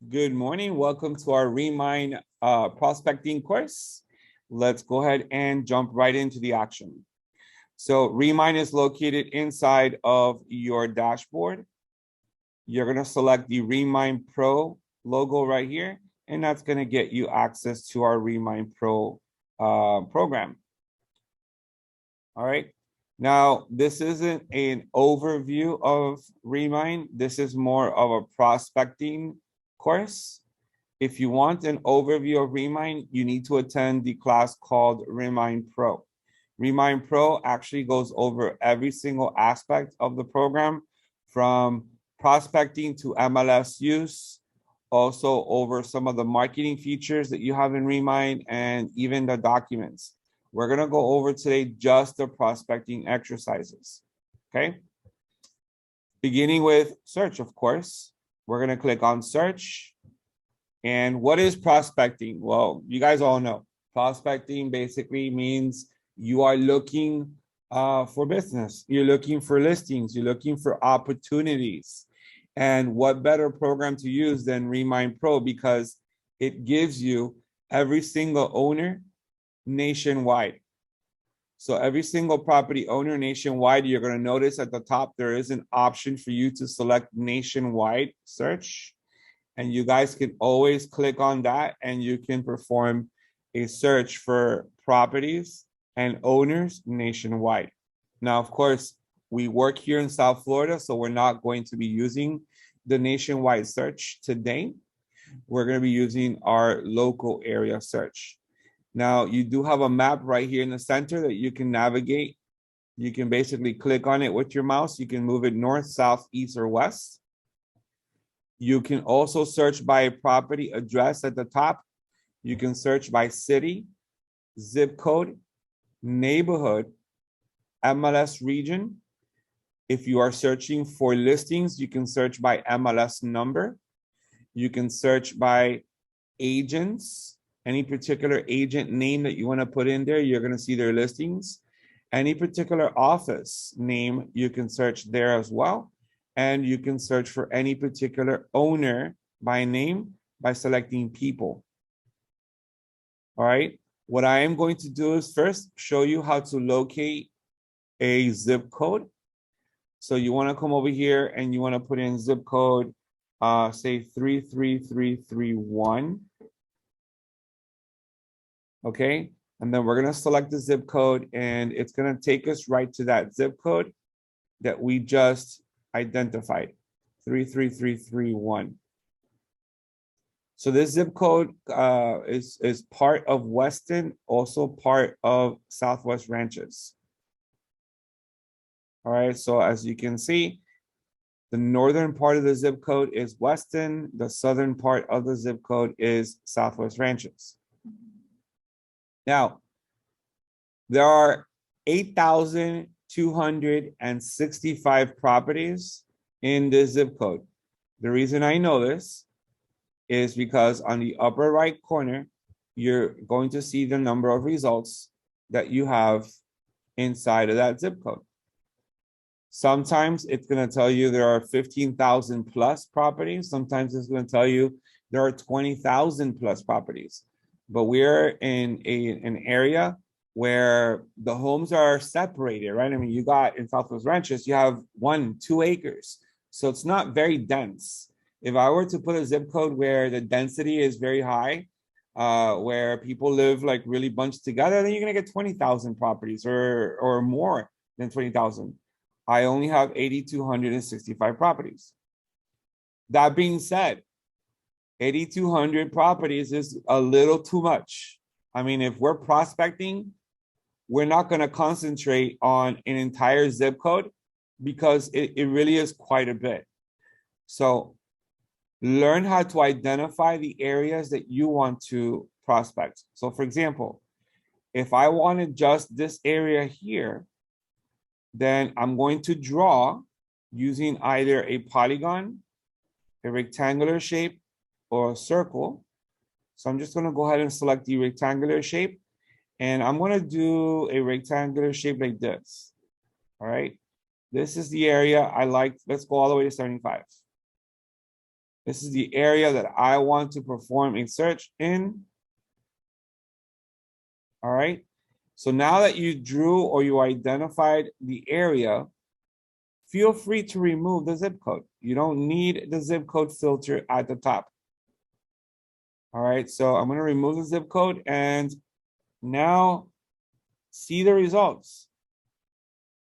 Good morning. Welcome to our Remine prospecting course. Let's go ahead and jump right into the action. So Remine is located inside of your dashboard. You're going to select the Remine Pro logo right here, and that's going to get you access to our Remine Pro program. All right. Now, this isn't an overview of Remine. This is more of a prospecting course. If you want an overview of Remine, you need to attend the class called Remine Pro. Remine Pro actually goes over every single aspect of the program, from prospecting to MLS use, also over some of the marketing features that you have in Remine, and even the documents. We're going to go over today just the prospecting exercises. Okay. Beginning with search, of course. We're going to click on search. And what is prospecting? Well, you guys all know. Prospecting basically means you are looking for business. You're looking for listings. You're looking for opportunities. And what better program to use than Remine Pro, because it gives you every single owner nationwide. So every single property owner nationwide, you're going to notice at the top, there is an option for you to select nationwide search. And you guys can always click on that and you can perform a search for properties and owners nationwide. Now, of course, we work here in South Florida, so we're not going to be using the nationwide search today. We're going to be using our local area search. Now, you do have a map right here in the center that you can navigate. You can basically click on it with your mouse. You can move it north, south, east, or west. You can also search by property address at the top. You can search by city, zip code, neighborhood, MLS region. If you are searching for listings, you can search by MLS number. You can search by agents. Any particular agent name that you want to put in there, you're going to see their listings. Any particular office name, you can search there as well. And you can search for any particular owner by name by selecting people. All right. What I am going to do is first show you how to locate a zip code. So you want to come over here and you want to put in zip code, say 33331. Okay. And then we're going to select the zip code and it's going to take us right to that zip code that we just identified, 33331. So this zip code is part of Weston, also part of Southwest Ranches. All right, so as you can see, the northern part of the zip code is Weston. The southern part of the zip code is Southwest Ranches. Now, there are 8,265 properties in this zip code. The reason I know this is because on the upper right corner, you're going to see the number of results that you have inside of that zip code. Sometimes it's going to tell you there are 15,000 plus properties. Sometimes it's going to tell you there are 20,000 plus properties. But we're in an area where the homes are separated, right? I mean, you got in Southwest Ranches, you have 1-2 acres. So it's not very dense. If I were to put a zip code where the density is very high, where people live like really bunched together, then you're going to get 20,000 properties or more than 20,000. I only have 8,265 properties. That being said, 8,200 properties is a little too much. I mean, if we're prospecting, we're not going to concentrate on an entire zip code because it really is quite a bit. So learn how to identify the areas that you want to prospect. So for example, if I wanted just this area here, then I'm going to draw using either a polygon, a rectangular shape, or a circle. So I'm just going to go ahead and select the rectangular shape. And I'm going to do a rectangular shape like this. All right. This is the area I like. Let's go all the way to 75. This is the area that I want to perform a search in. All right. So now that you drew or you identified the area, feel free to remove the zip code. You don't need the zip code filter at the top. All right. So I'm going to remove the zip code and now see the results.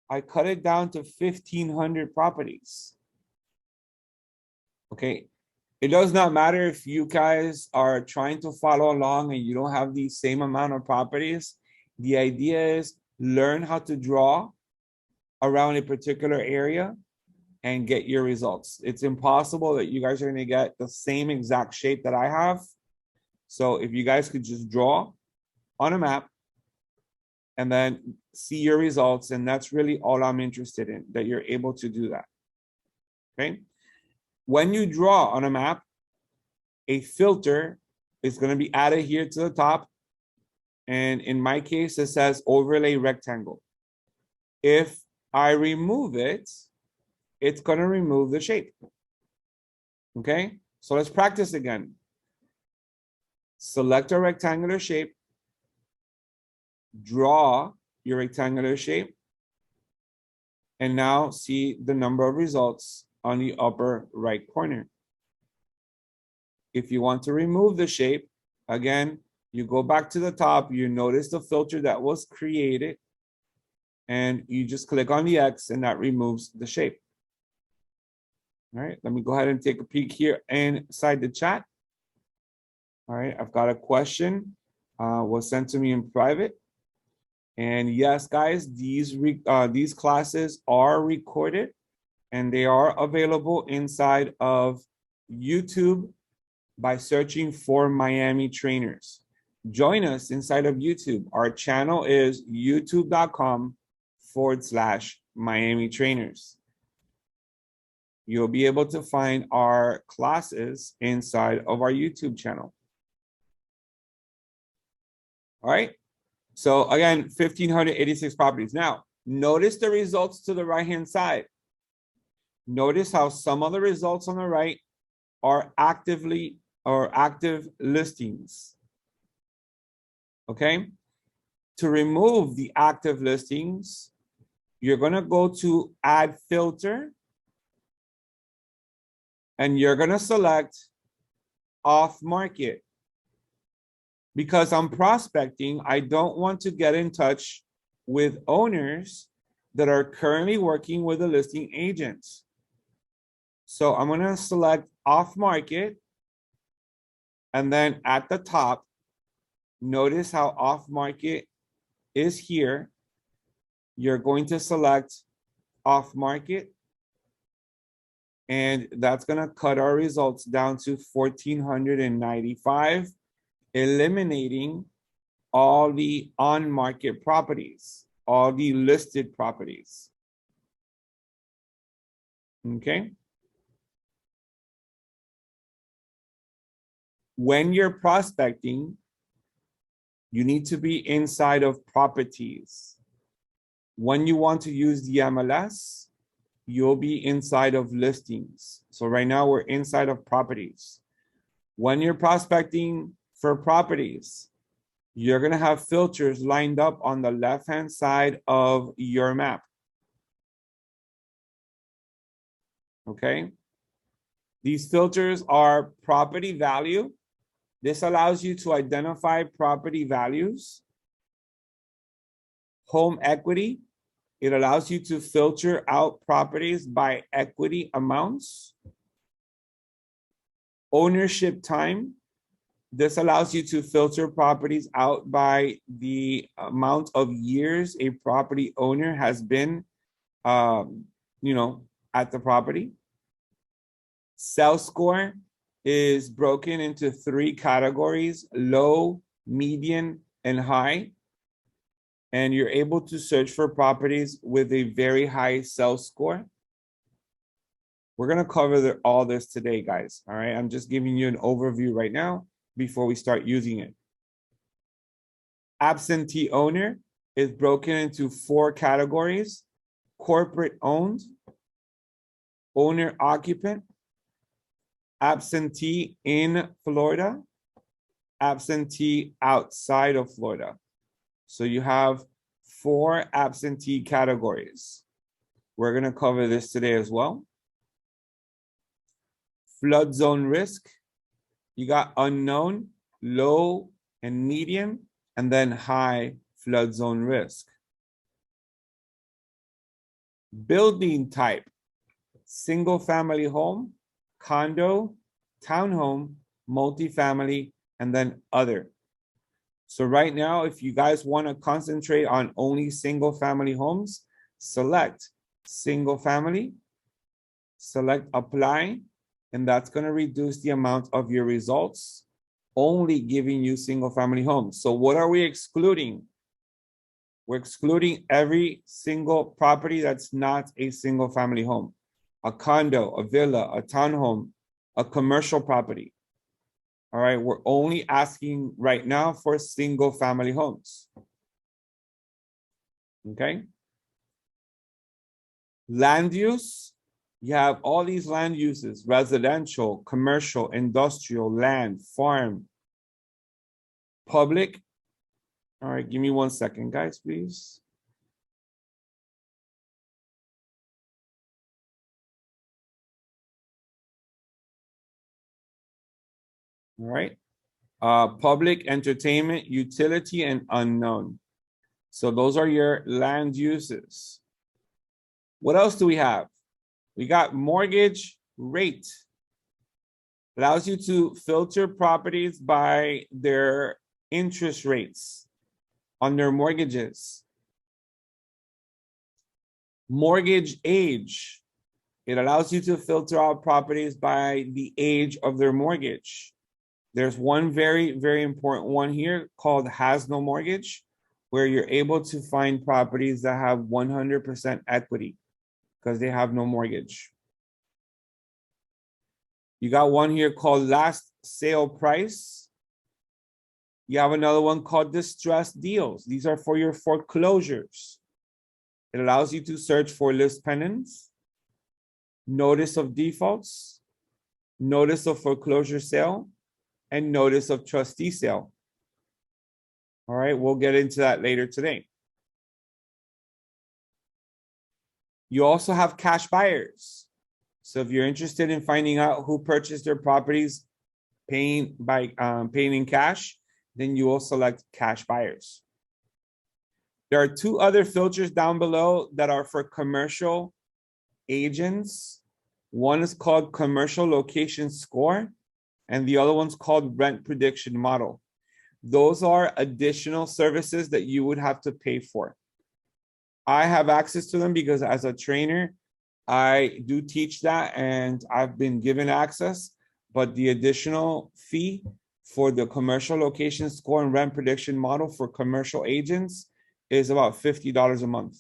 I cut it down to 1,500 properties. Okay. It does not matter if you guys are trying to follow along and you don't have the same amount of properties. The idea is learn how to draw around a particular area and get your results. It's impossible that you guys are going to get the same exact shape that I have. So if you guys could just draw on a map and then see your results, and that's really all I'm interested in, that you're able to do that. Okay. When you draw on a map, a filter is going to be added here to the top. And in my case, it says overlay rectangle. If I remove it, it's going to remove the shape. Okay, so let's practice again. Select a rectangular shape. Draw your rectangular shape. And now see the number of results on the upper right corner. If you want to remove the shape, again, you go back to the top, you notice the filter that was created, and you just click on the X and that removes the shape. All right, let me go ahead and take a peek here inside the chat. All right, I've got a question was sent to me in private. And yes, guys, these classes are recorded and they are available inside of YouTube by searching for Miami Trainers. Join us inside of YouTube. Our channel is youtube.com/Miami Trainers. You'll be able to find our classes inside of our YouTube channel. All right. So again, 1,586 properties. Now, notice the results to the right-hand side. Notice how some of the results on the right are active listings. Okay. To remove the active listings, you're going to go to Add Filter. And you're going to select Off Market. Because I'm prospecting, I don't want to get in touch with owners that are currently working with a listing agent. So I'm going to select Off Market. And then at the top, notice how Off Market is here. You're going to select Off Market. And that's going to cut our results down to 1,495, eliminating all the on-market properties, all the listed properties. Okay. When you're prospecting, you need to be inside of properties. When you want to use the MLS, you'll be inside of listings. So right now we're inside of properties. When you're prospecting for properties, you're going to have filters lined up on the left-hand side of your map. Okay. These filters are property value. This allows you to identify property values. Home equity. It allows you to filter out properties by equity amounts. Ownership time. This allows you to filter properties out by the amount of years a property owner has been, at the property. Sales score is broken into 3 categories: low, median, and high. And you're able to search for properties with a very high sales score. We're going to cover all this today, guys. All right. I'm just giving you an overview right now before we start using it. Absentee owner is broken into 4 categories: corporate owned, owner occupant, absentee in Florida, absentee outside of Florida. So you have 4 absentee categories. We're going to cover this today as well. Flood zone risk. You got unknown, low, and medium, and then high flood zone risk. Building type, single family home, condo, townhome, multifamily, and then other. So right now, if you guys want to concentrate on only single family homes, select single family, select apply, and that's going to reduce the amount of your results, only giving you single family homes. So what are we excluding? We're excluding every single property that's not a single family home, a condo, a villa, a townhome, a commercial property. All right, we're only asking right now for single family homes. Okay. Land use, you have all these land uses: residential, commercial, industrial, land, farm, public. All right, give me 1 second, guys, please. All right. Public, entertainment, utility, and unknown. So those are your land uses. What else do we have? We got mortgage rate. Allows you to filter properties by their interest rates on their mortgages. Mortgage age. It allows you to filter out properties by the age of their mortgage. There's one very, very important one here called has no mortgage, where you're able to find properties that have 100% equity because they have no mortgage. You got one here called last sale price. You have another one called distressed deals. These are for your foreclosures. It allows you to search for list pendants, notice of defaults, notice of foreclosure sale, and notice of trustee sale. All right, we'll get into that later today. You also have cash buyers. So if you're interested in finding out who purchased their properties paying in cash, then you will select cash buyers. There are 2 other filters down below that are for commercial agents. One is called commercial location score, and the other one's called rent prediction model. Those are additional services that you would have to pay for. I have access to them because as a trainer, I do teach that and I've been given access, but the additional fee for the commercial location score and rent prediction model for commercial agents is about $50 a month.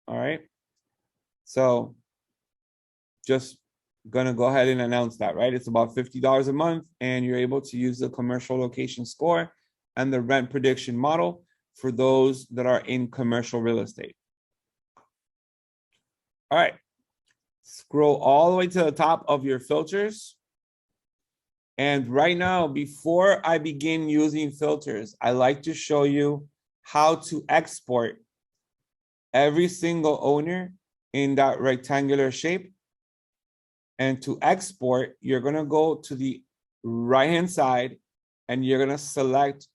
All right. So just gonna go ahead and announce that, right? It's about $50 a month and you're able to use the commercial location score and the rent prediction model for those that are in commercial real estate. All right, scroll all the way to the top of your filters. And right now, before I begin using filters, I like to show you how to export every single owner in that rectangular shape. And to export, you're gonna go to the right-hand side and you're gonna select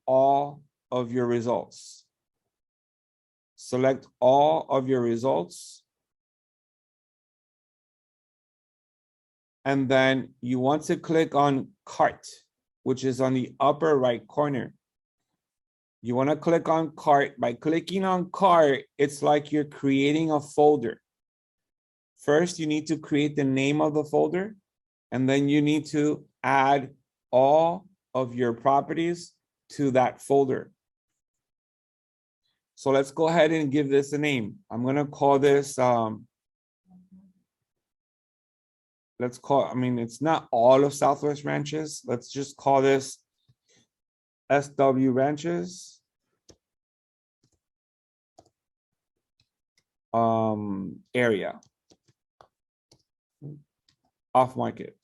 all of your results. Select all of your results. And then you want to click on cart, which is on the upper right corner. You want to click on cart. By clicking on cart, it's like you're creating a folder. First, you need to create the name of the folder, and then you need to add all of your properties to that folder. So let's go ahead and give this a name. I'm going to call this, it's not all of Southwest Ranches. Let's just call this SW Ranches. Area. off market.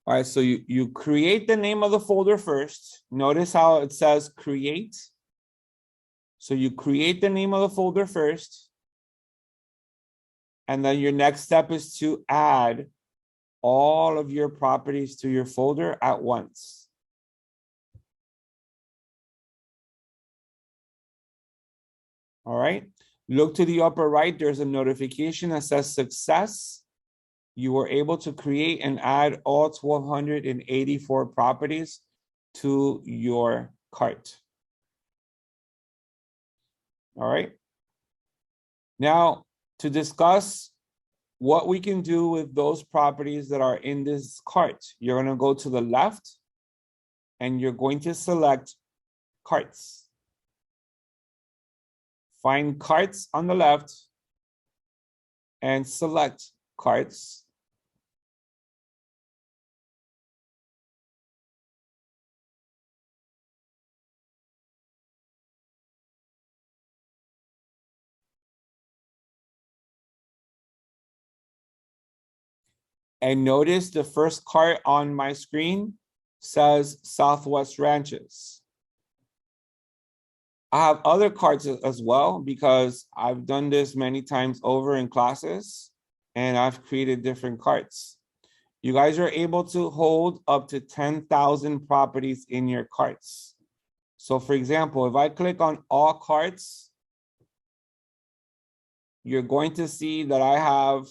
All right, so you create the name of the folder first. Notice how it says create. So you create the name of the folder first. And then your next step is to add all of your properties to your folder at once. All right, look to the upper right. There's a notification that says success. You were able to create and add all 1,284 properties to your cart. All right. Now, to discuss what we can do with those properties that are in this cart, you're going to go to the left and you're going to select carts. Find carts on the left and select carts. And notice the first cart on my screen says Southwest Ranches. I have other carts as well because I've done this many times over in classes and I've created different carts. You guys are able to hold up to 10,000 properties in your carts. So for example, if I click on all carts, you're going to see that I have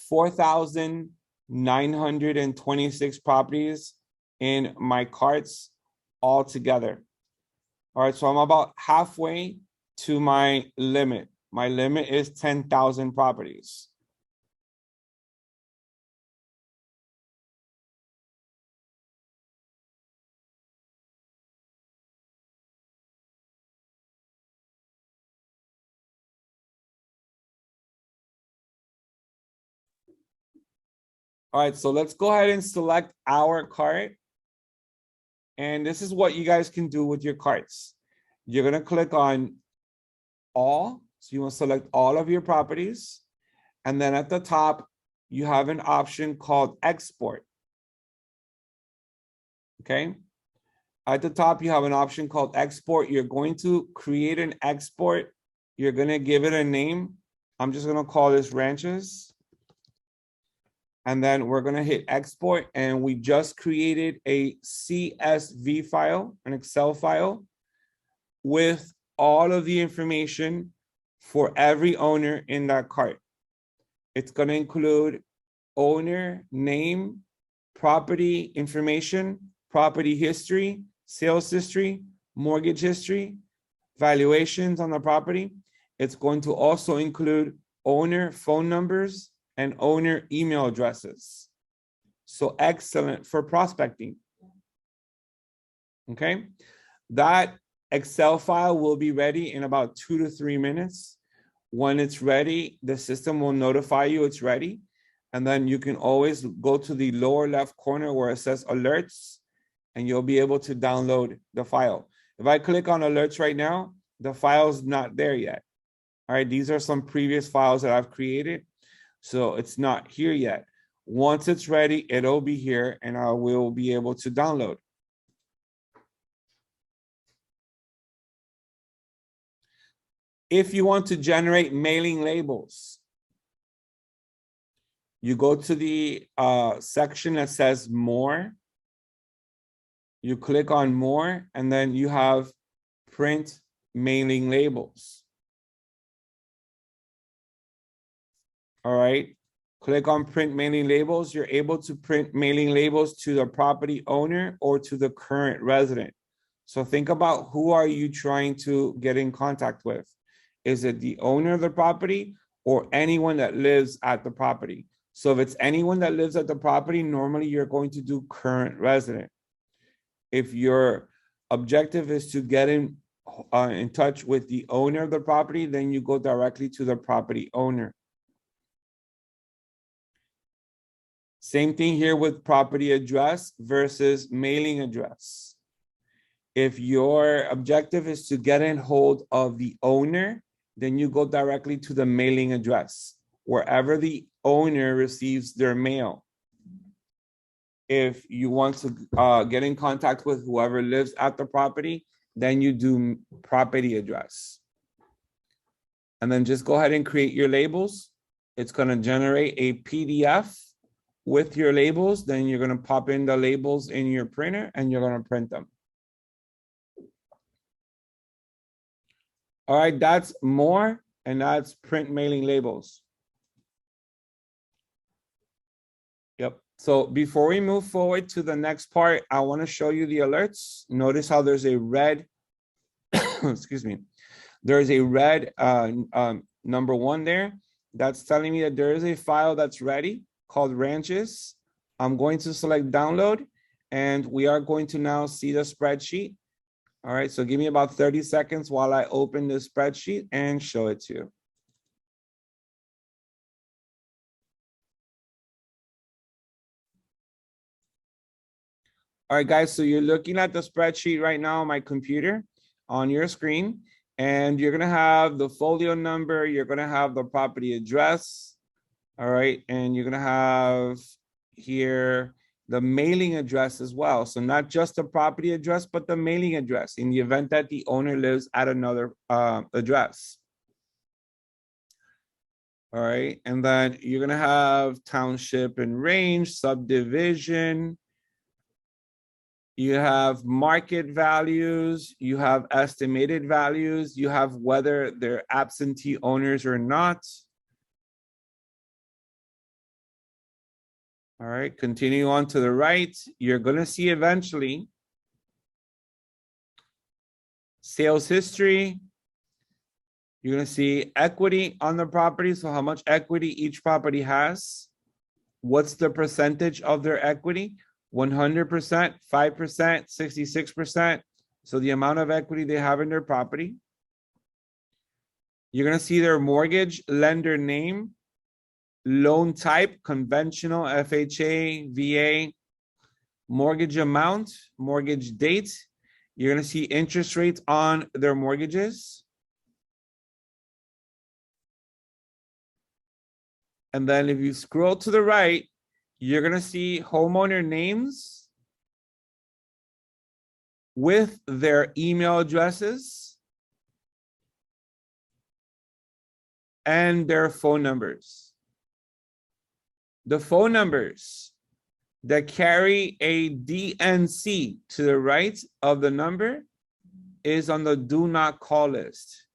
4,926 properties in my carts all together. All right, so I'm about halfway to my limit. My limit is 10,000 properties. All right, so let's go ahead and select our cart. And this is what you guys can do with your carts. You're gonna click on all. So you want to select all of your properties. And then at the top, you have an option called export. Okay. At the top, you have an option called export. You're going to create an export. You're going to give it a name. I'm just going to call this ranches. And then we're going to hit export. And we just created a CSV file, an Excel file with all of the information for every owner in that cart. It's going to include owner, name, property information, property history, sales history, mortgage history, valuations on the property. It's going to also include owner phone numbers and owner email addresses. So excellent for prospecting. Okay, that Excel file will be ready in about 2 to 3 minutes. When it's ready, the system will notify you it's ready. And then you can always go to the lower left corner where it says alerts, and you'll be able to download the file. If I click on alerts right now, the file's not there yet. All right, these are some previous files that I've created. So it's not here yet. Once it's ready, it'll be here and I will be able to download. If you want to generate mailing labels, you go to the section that says more. You click on more, and then you have print mailing labels. All right. Click on print mailing labels. You're able to print mailing labels to the property owner or to the current resident. So think about, who are you trying to get in contact with? Is it the owner of the property or anyone that lives at the property? So if it's anyone that lives at the property, normally you're going to do current resident. If your objective is to get in touch with the owner of the property, then you go directly to the property owner. Same thing here with property address versus mailing address. If your objective is to get in hold of the owner, then you go directly to the mailing address, wherever the owner receives their mail. If you want to get in contact with whoever lives at the property, then you do property address. And then just go ahead and create your labels. It's going to generate a PDF with your labels. Then you're going to pop in the labels in your printer and you're going to print them. All right, that's more, and that's print mailing labels. Yep. So before we move forward to the next part, I want to show you the alerts. Notice how there's a red, excuse me, there's a red number 1 there. That's telling me that there is a file that's ready called Ranches. I'm going to select download, and we are going to now see the spreadsheet. All right, so give me about 30 seconds while I open the spreadsheet and show it to you. All right, guys, so you're looking at the spreadsheet right now on my computer on your screen, and you're gonna have the folio number, you're gonna have the property address, all right, and you're gonna have here the mailing address as well. So not just the property address, but the mailing address in the event that the owner lives at another address. All right, and then you're gonna have township and range, subdivision. You have market values, you have estimated values, you have whether they're absentee owners or not. All right, continue on to the right. You're gonna see eventually sales history. You're gonna see equity on the property. So how much equity each property has. What's the percentage of their equity? 100%, 5%, 66%. So the amount of equity they have in their property. You're gonna see their mortgage lender name, loan type, conventional, FHA, VA, mortgage amount, mortgage date. You're gonna see interest rates on their mortgages. And then if you scroll to the right, you're gonna see homeowner names with their email addresses and their phone numbers. The phone numbers that carry a DNC to the right of the number is on the do not call list.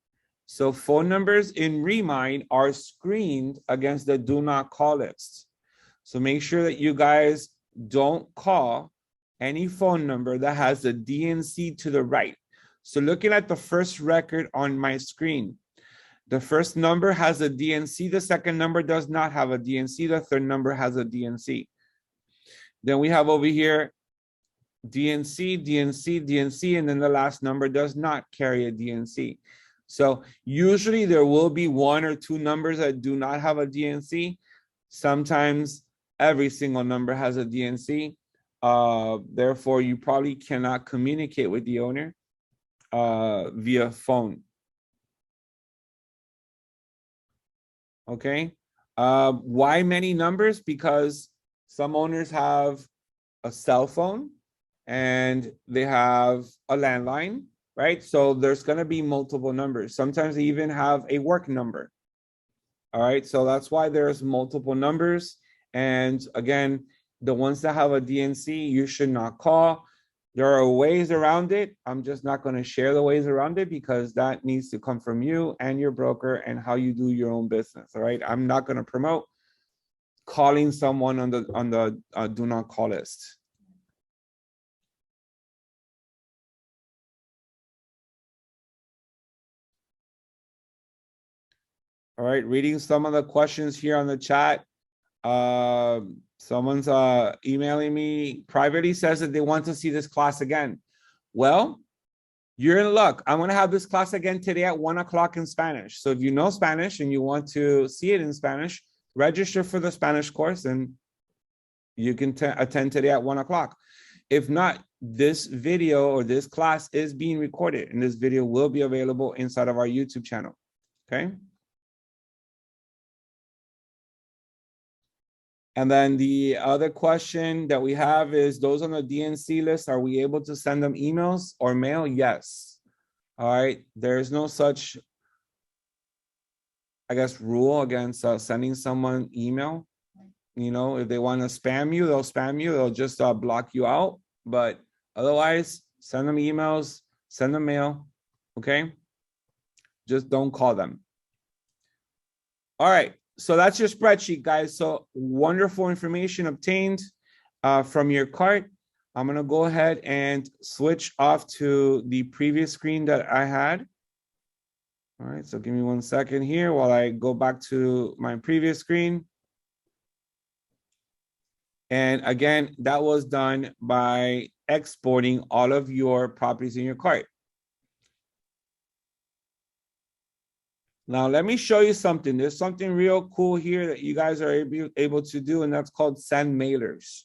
So phone numbers in Remine are screened against the do not call list. So make sure that you guys don't call any phone number that has the DNC to the right. So looking at the first record on my screen, the first number has a DNC, the second number does not have a DNC, the third number has a DNC. Then we have over here DNC, DNC, DNC, and then the last number does not carry a DNC. So usually there will be 1 or 2 numbers that do not have a DNC. Sometimes every single number has a DNC. Therefore, you probably cannot communicate with the owner via phone. Okay. Why many numbers? Because some owners have a cell phone and they have a landline, right? So there's going to be multiple numbers. Sometimes they even have a work number. All right. So that's why there's multiple numbers. And again, the ones that have a DNC, you should not call. There are ways around it. I'm just not going to share the ways around it because that needs to come from you and your broker and how you do your own business. All right. I'm not going to promote calling someone on the do not call list. All right. Reading some of the questions here on the chat. Someone's emailing me privately, says that they want to see this class again. Well, you're in luck. I'm going to have this class again today at 1 o'clock in Spanish. So if you know Spanish and you want to see it in Spanish, register for the Spanish course and you can attend today at 1 o'clock. If not, this video or this class is being recorded and this video will be available inside of our YouTube channel. okay? And then the other question that we have is those on the DNC list, are we able to send them emails or mail? Yes. All right. There's no such, I guess, rule against sending someone email. You know, if they want to spam you, they'll spam you. They'll just block you out. But otherwise, send them emails, send them mail. Okay. Just don't call them. All right. So that's your spreadsheet, guys. So wonderful information obtained from your cart. I'm going to go ahead and switch off to the previous screen that I had. All right. So give me 1 second here while I go back to my previous screen. And again, that was done by exporting all of your properties in your cart. Now, let me show you something. There's something real cool here that you guys are able to do, and that's called send mailers.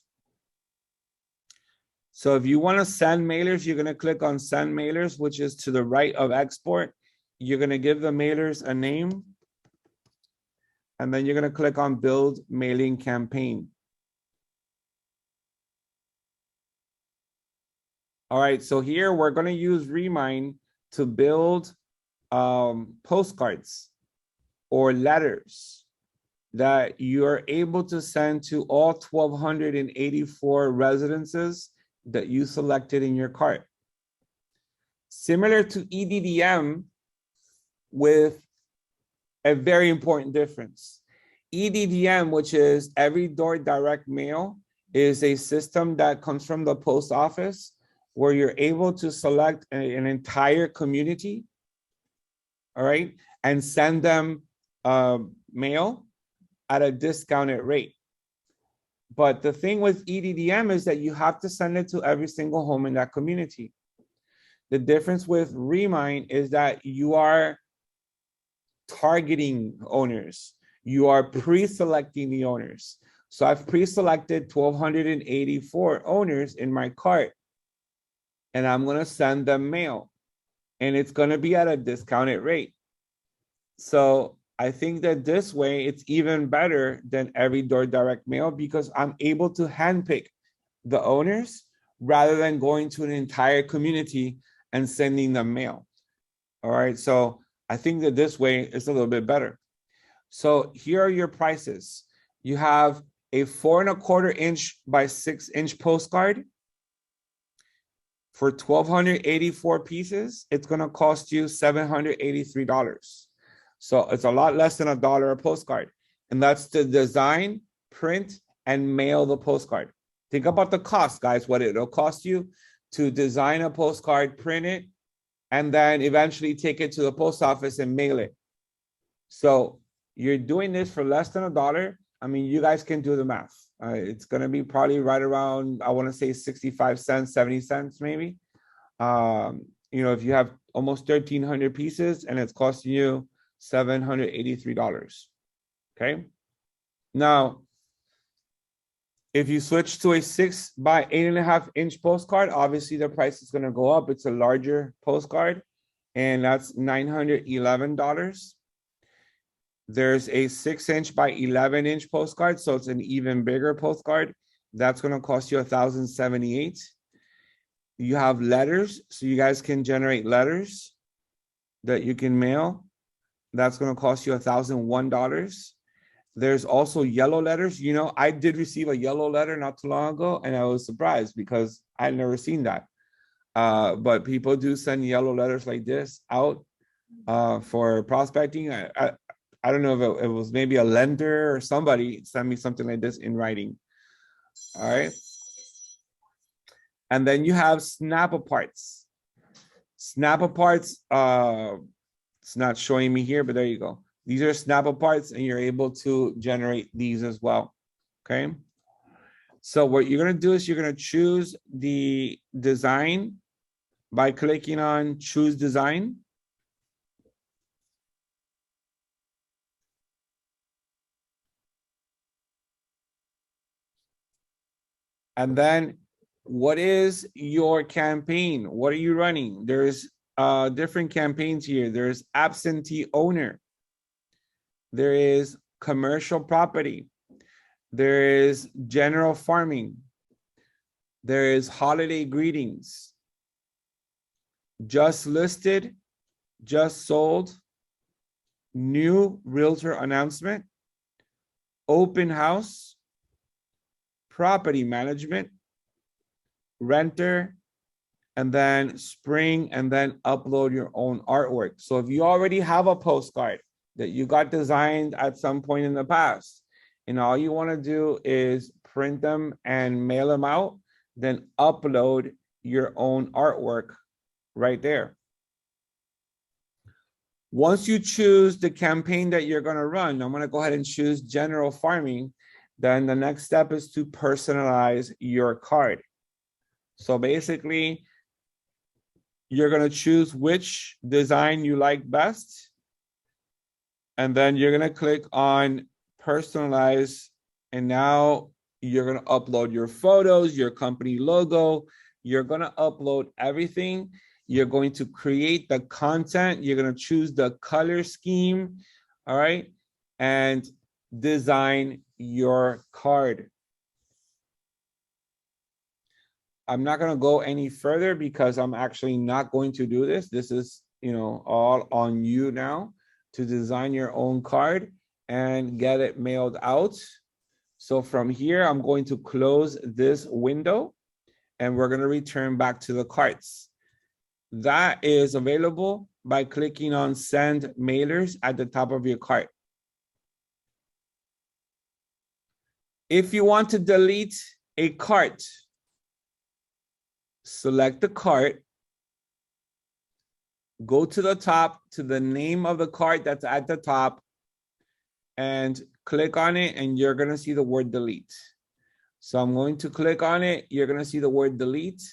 So if you want to send mailers, you're going to click on send mailers, which is to the right of export. You're going to give the mailers a name, and then you're going to click on build mailing campaign. All right, so here we're going to use Remine to build postcards or letters that you're able to send to all 1,284 residences that you selected in your cart. Similar to EDDM with a very important difference. EDDM, which is every door direct mail, is a system that comes from the post office where you're able to select an entire community, all right, and send them mail at a discounted rate. But the thing with EDDM is that you have to send it to every single home in that community. The difference with Remine is that you are targeting owners. You are pre-selecting the owners. So I've pre-selected 1,284 owners in my cart, and I'm going to send them mail, and it's going to be at a discounted rate. So I think that this way it's even better than every door direct mail because I'm able to handpick the owners rather than going to an entire community and sending them mail. All right. So I think that this way is a little bit better. So here are your prices. You have a 4¼ inch by 6 inch postcard for 1,284 pieces. It's going to cost you $783. So it's a lot less than $1 a postcard. And that's to design, print, and mail the postcard. Think about the cost, guys, what it'll cost you to design a postcard, print it, and then eventually take it to the post office and mail it. So you're doing this for less than $1. I mean, you guys can do the math. It's going to be probably right around, I want to say 65 cents, 70 cents, maybe. You know, if you have almost 1,300 pieces and it's costing you $783. Okay. Now, if you switch to a 6 by 8.5 inch postcard, obviously the price is going to go up. It's a larger postcard, and that's $911. There's a 6 inch by 11 inch postcard, so it's an even bigger postcard. That's going to cost you $1,078. You have letters, so you guys can generate letters that you can mail. That's going to cost you $1,001. There's also yellow letters. You know, I did receive a yellow letter not too long ago, and I was surprised because I had never seen that. But people do send yellow letters like this out for prospecting. I don't know if it was maybe a lender or somebody sent me something like this in writing. All right. And then you have snap aparts. Snap aparts, it's not showing me here, but there you go. These are snap aparts, and you're able to generate these as well. Okay. So what you're going to do is you're going to choose the design by clicking on choose design. And then what is your campaign? What are you running? There's different campaigns here. There's absentee owner. There is commercial property. There is general farming. There is holiday greetings. Just listed, just sold, new realtor announcement, open house, property management, renter, and then spring, and then upload your own artwork. So if you already have a postcard that you got designed at some point in the past, and all you want to do is print them and mail them out, then upload your own artwork right there. Once you choose the campaign that you're going to run, I'm going to go ahead and choose general farming. Then the next step is to personalize your card. So basically, you're going to choose which design you like best. And then you're going to click on personalize. And now you're going to upload your photos, your company logo. You're going to upload everything. You're going to create the content. You're going to choose the color scheme. All right. And design your card. I'm not going to go any further because I'm actually not going to do this. This is, all on you now to design your own card and get it mailed out. So from here, I'm going to close this window and we're going to return back to the cards. That is available by clicking on send mailers at the top of your cart. If you want to delete a cart, select the cart, go to the top to the name of the cart that's at the top and click on it, and you're going to see the word delete. So I'm going to click on it. You're going to see the word delete.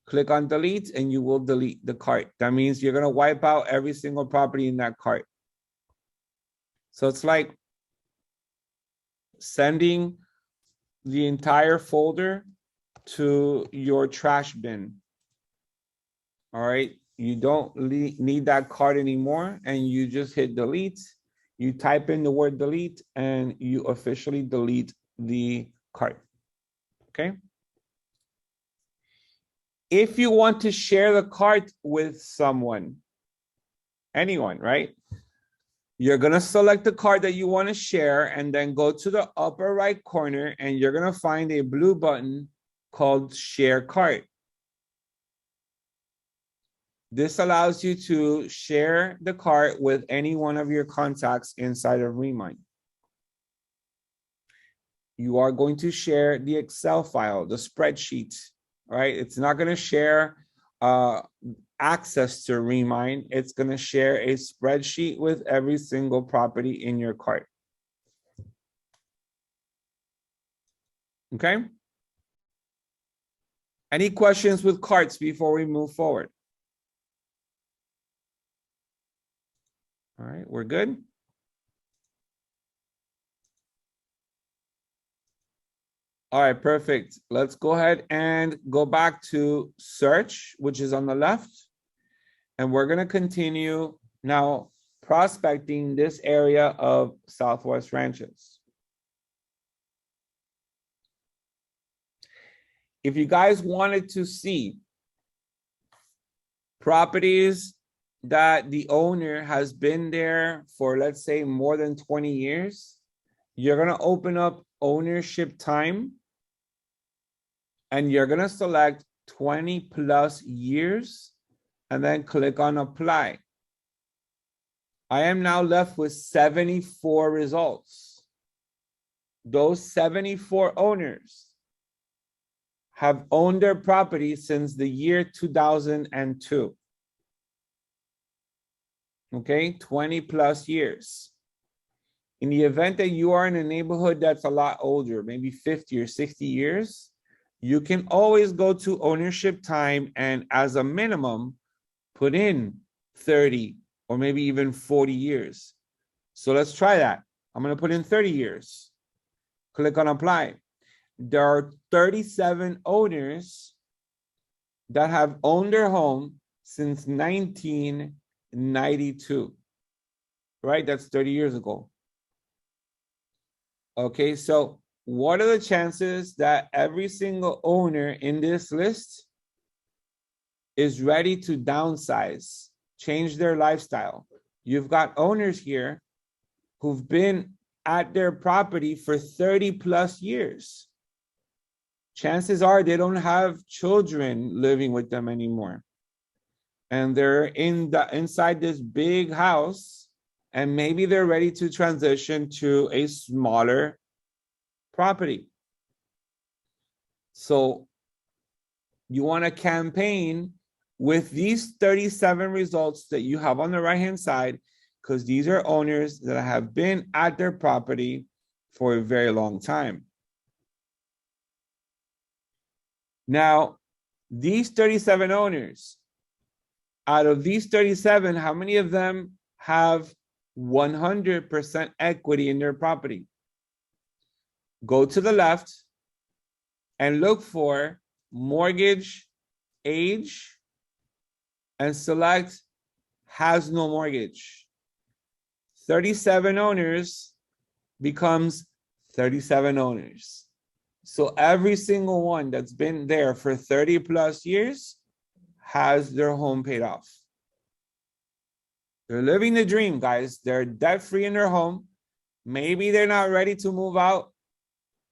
Click on delete and you will delete the cart. That means you're going to wipe out every single property in that cart. So it's like sending the entire folder to your trash bin. All right. You don't need that cart anymore, and you just hit delete. You type in the word delete and you officially delete the cart. Okay. If you want to share the cart with someone, anyone, right? You're going to select the cart that you want to share and then go to the upper right corner and you're going to find a blue button called Share Cart. This allows you to share the cart with any one of your contacts inside of Remine. You are going to share the Excel file, the spreadsheet, right? It's not going to share access to Remine. It's going to share a spreadsheet with every single property in your cart. Okay? Any questions with carts before we move forward? All right, we're good. All right, perfect. Let's go ahead and go back to search, which is on the left. And we're going to continue now prospecting this area of Southwest Ranches. If you guys wanted to see properties that the owner has been there for, let's say, more than 20 years, you're going to open up ownership time and you're going to select 20 plus years and then click on apply. I am now left with 74 results. Those 74 owners have owned their property since the year 2002. Okay, 20 plus years. In the event that you are in a neighborhood that's a lot older, maybe 50 or 60 years, you can always go to ownership time and as a minimum, put in 30 or maybe even 40 years. So let's try that. I'm going to put in 30 years. Click on apply. There are 37 owners that have owned their home since 1992. right? That's 30 years ago. Okay, so what are the chances that every single owner in this list is ready to downsize, change their lifestyle? You've got owners here who've been at their property for 30 plus years. Chances are they don't have children living with them anymore. And they're inside this big house, and maybe they're ready to transition to a smaller property. So you want to campaign with these 37 results that you have on the right-hand side, because these are owners that have been at their property for a very long time. Now, these 37 owners, out of these 37, how many of them have 100% equity in their property? Go to the left and look for mortgage age and select has no mortgage. 37 owners becomes 37 owners. So every single one that's been there for 30 plus years has their home paid off. They're living the dream, guys. They're debt-free in their home. Maybe they're not ready to move out,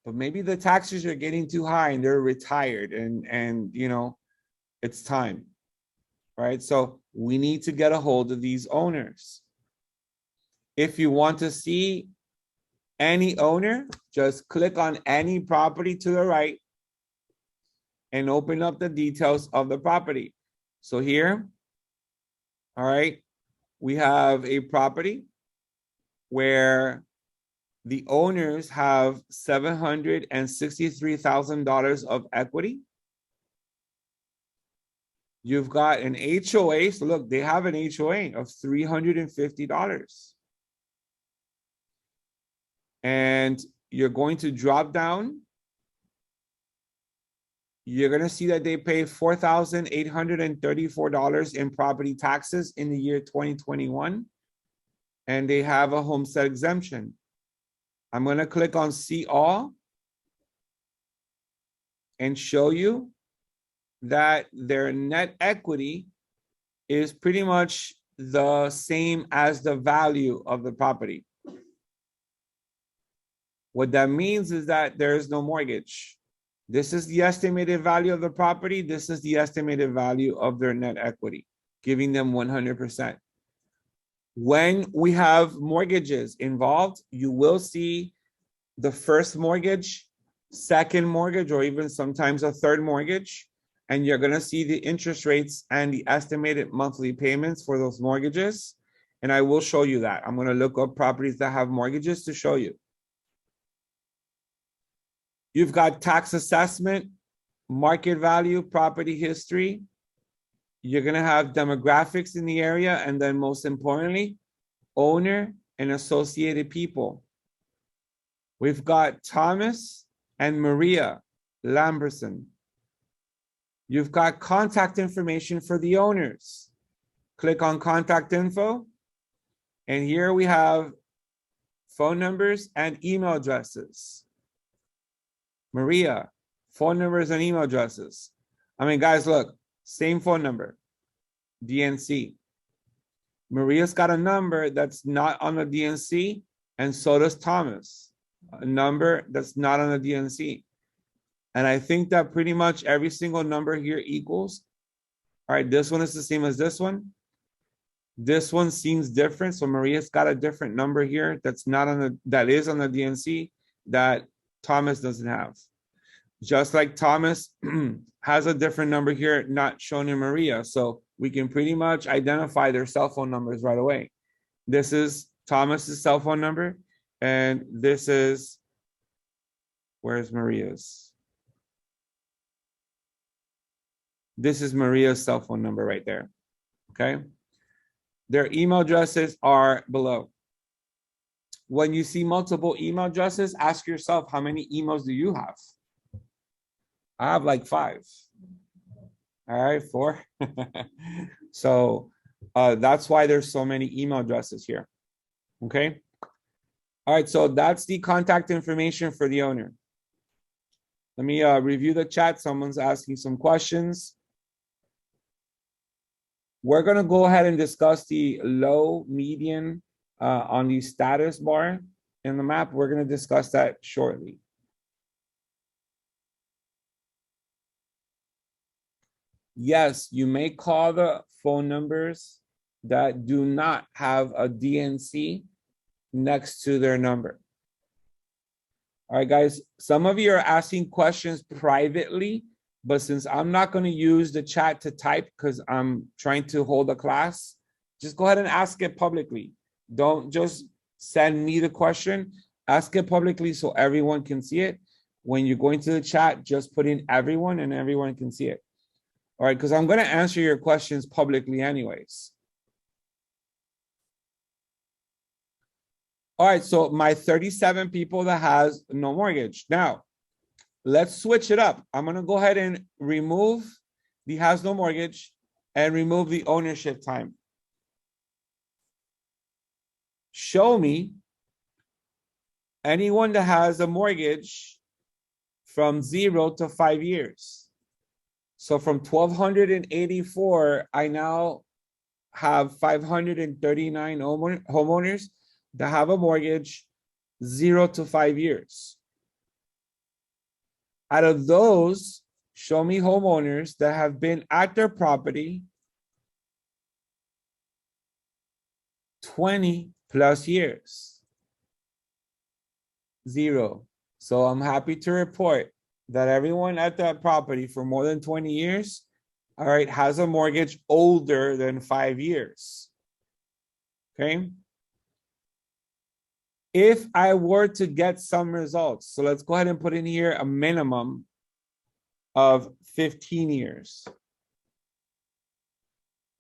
but maybe the taxes are getting too high and they're retired and you know, it's time, right? So we need to get a hold of these owners. If you want to see any owner, just click on any property to the right and open up the details of the property. So here, all right, we have a property where the owners have $763,000 of equity. You've got an HOA. So look, they have an HOA of $350. And you're going to drop down. You're going to see that they pay $4,834 in property taxes in the year 2021. And they have a homestead exemption. I'm going to click on See All and show you that their net equity is pretty much the same as the value of the property. What that means is that there is no mortgage. This is the estimated value of the property. This is the estimated value of their net equity, giving them 100%. When we have mortgages involved, you will see the first mortgage, second mortgage, or even sometimes a third mortgage. And you're going to see the interest rates and the estimated monthly payments for those mortgages. And I will show you that. I'm going to look up properties that have mortgages to show you. You've got tax assessment, market value, property history. You're going to have demographics in the area. And then most importantly, owner and associated people. We've got Thomas and Maria Lamberson. You've got contact information for the owners. Click on contact info. And here we have phone numbers and email addresses. Maria, phone numbers and email addresses. I mean, guys, look, same phone number, DNC. Maria's got a number that's not on the DNC, and so does Thomas, a number that's not on the DNC. And I think that pretty much every single number here equals. All right, this one is the same as this one. This one seems different. So Maria's got a different number here that's not on the, that is on the DNC that Thomas doesn't have. Just like Thomas has a different number here, not shown in Maria. So we can pretty much identify their cell phone numbers right away. This is Thomas's cell phone number. And this is, where's Maria's? This is Maria's cell phone number right there. Okay. Their email addresses are below. When you see multiple email addresses, ask yourself, how many emails do you have? I have like 5. All right, 4. So that's why there's so many email addresses here. Okay. All right, so that's the contact information for the owner. Let me review the chat. Someone's asking some questions. We're going to go ahead and discuss the low, median on the status bar in the map. We're going to discuss that shortly. Yes, you may call the phone numbers that do not have a DNC next to their number. All right, guys, some of you are asking questions privately, but since I'm not going to use the chat to type because I'm trying to hold a class, just go ahead and ask it publicly. Don't just send me the question. Ask it publicly so everyone can see it. When you're going to the chat, just put in everyone and everyone can see it. All right, because I'm going to answer your questions publicly anyways. All right, so my 37 people that has no mortgage. Now, let's switch it up. I'm going to go ahead and remove the has no mortgage and remove the ownership time. Show me anyone that has a mortgage from 0 to 5 years. So from 1,284, I now have 539 homeowners that have a mortgage 0 to 5 years. Out of those, show me homeowners that have been at their property 20 plus years. 0. So I'm happy to report that everyone at that property for more than 20 years, all right, has a mortgage older than 5 years. Okay. If I were to get some results, so let's go ahead and put in here a minimum of 15 years,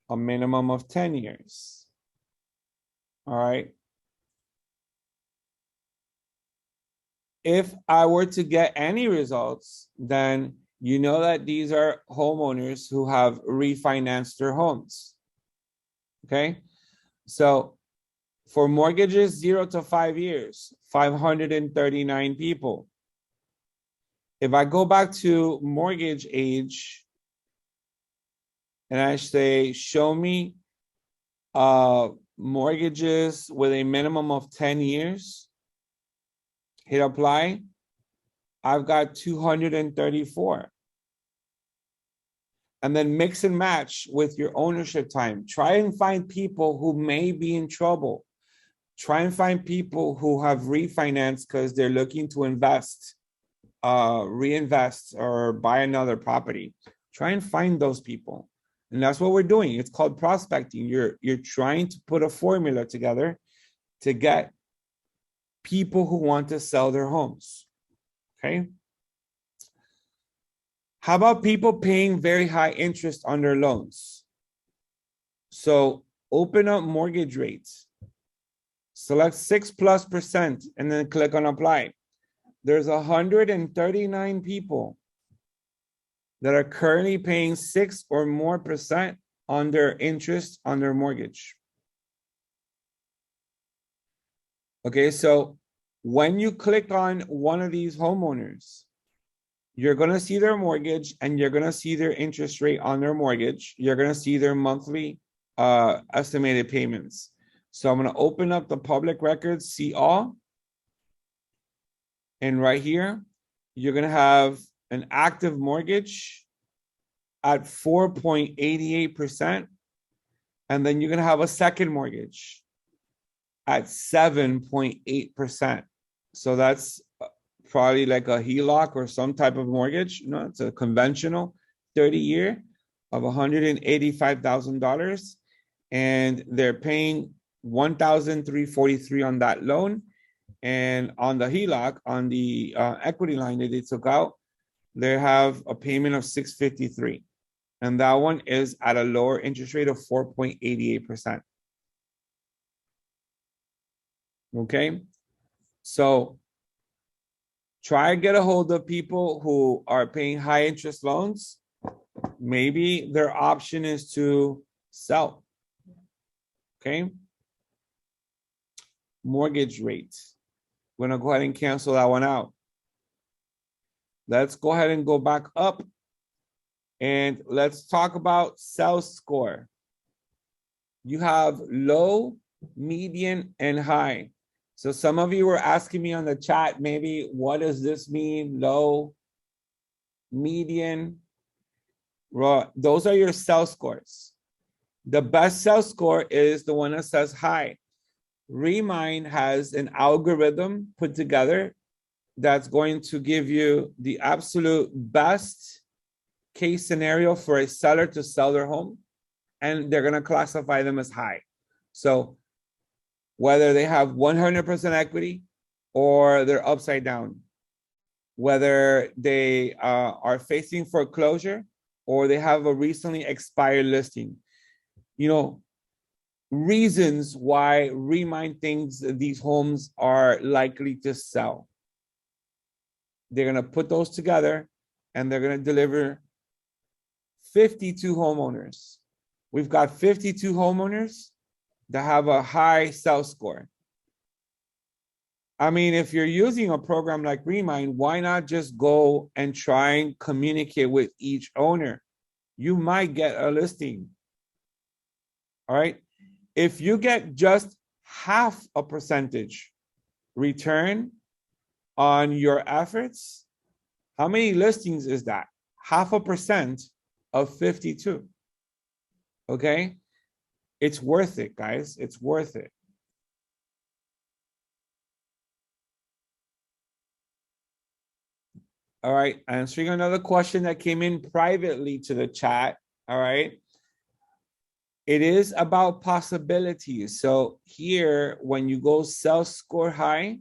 a minimum of 10 years. All right. If I were to get any results, then you know that these are homeowners who have refinanced their homes. Okay. So for mortgages 0 to 5 years, 539 people. If I go back to mortgage age and I say, show me mortgages with a minimum of 10 years, hit apply, I've got 234. And then mix and match with your ownership time. Try and find people who may be in trouble. Try and find people who have refinanced because they're looking to invest, reinvest, or buy another property. Try and find those people. And that's what we're doing. It's called prospecting. You're trying to put a formula together to get people who want to sell their homes. Okay. How about people paying very high interest on their loans? So open up mortgage rates. Select 6+%, and then click on apply. There's 139 people that are currently paying 6 or more % on their interest on their mortgage. Okay, so when you click on one of these homeowners, you're going to see their mortgage and you're going to see their interest rate on their mortgage. You're going to see their monthly estimated payments. So I'm going to open up the public records, see all. And right here, you're going to have an active mortgage at 4.88%. And then you're going to have a second mortgage at 7.8%. So that's probably like a HELOC or some type of mortgage. You know, it's a conventional 30-year of $185,000. And they're paying $1,343 on that loan. And on the HELOC, on the equity line that they took out, they have a payment of $653. And that one is at a lower interest rate of 4.88%. Okay. So try to get a hold of people who are paying high interest loans. Maybe their option is to sell. Okay. mortgage rate. We're gonna go ahead and cancel that one out. Let's go ahead and go back up and let's talk about sales score. You have low, median, and high. So some of you were asking me on the chat, maybe, what does this mean? Low, median. Those are your sales scores. The best sales score is the one that says high. Remine has an algorithm put together that's going to give you the absolute best case scenario for a seller to sell their home, and they're going to classify them as high. So whether they have 100% equity or they're upside down, whether they are facing foreclosure or they have a recently expired listing, you know, reasons why Remine thinks these homes are likely to sell. They're going to put those together and they're going to deliver 52 homeowners. We've got 52 homeowners that have a high sales score. I mean, if you're using a program like Remine, why not just go and try and communicate with each owner? You might get a listing. All right. If you get just half a percentage return on your efforts, how many listings is that? 0.5% of 52. Okay. It's worth it, guys. It's worth it. All right. Answering another question that came in privately to the chat. All right. It is about possibilities. So here, when you go sales score high,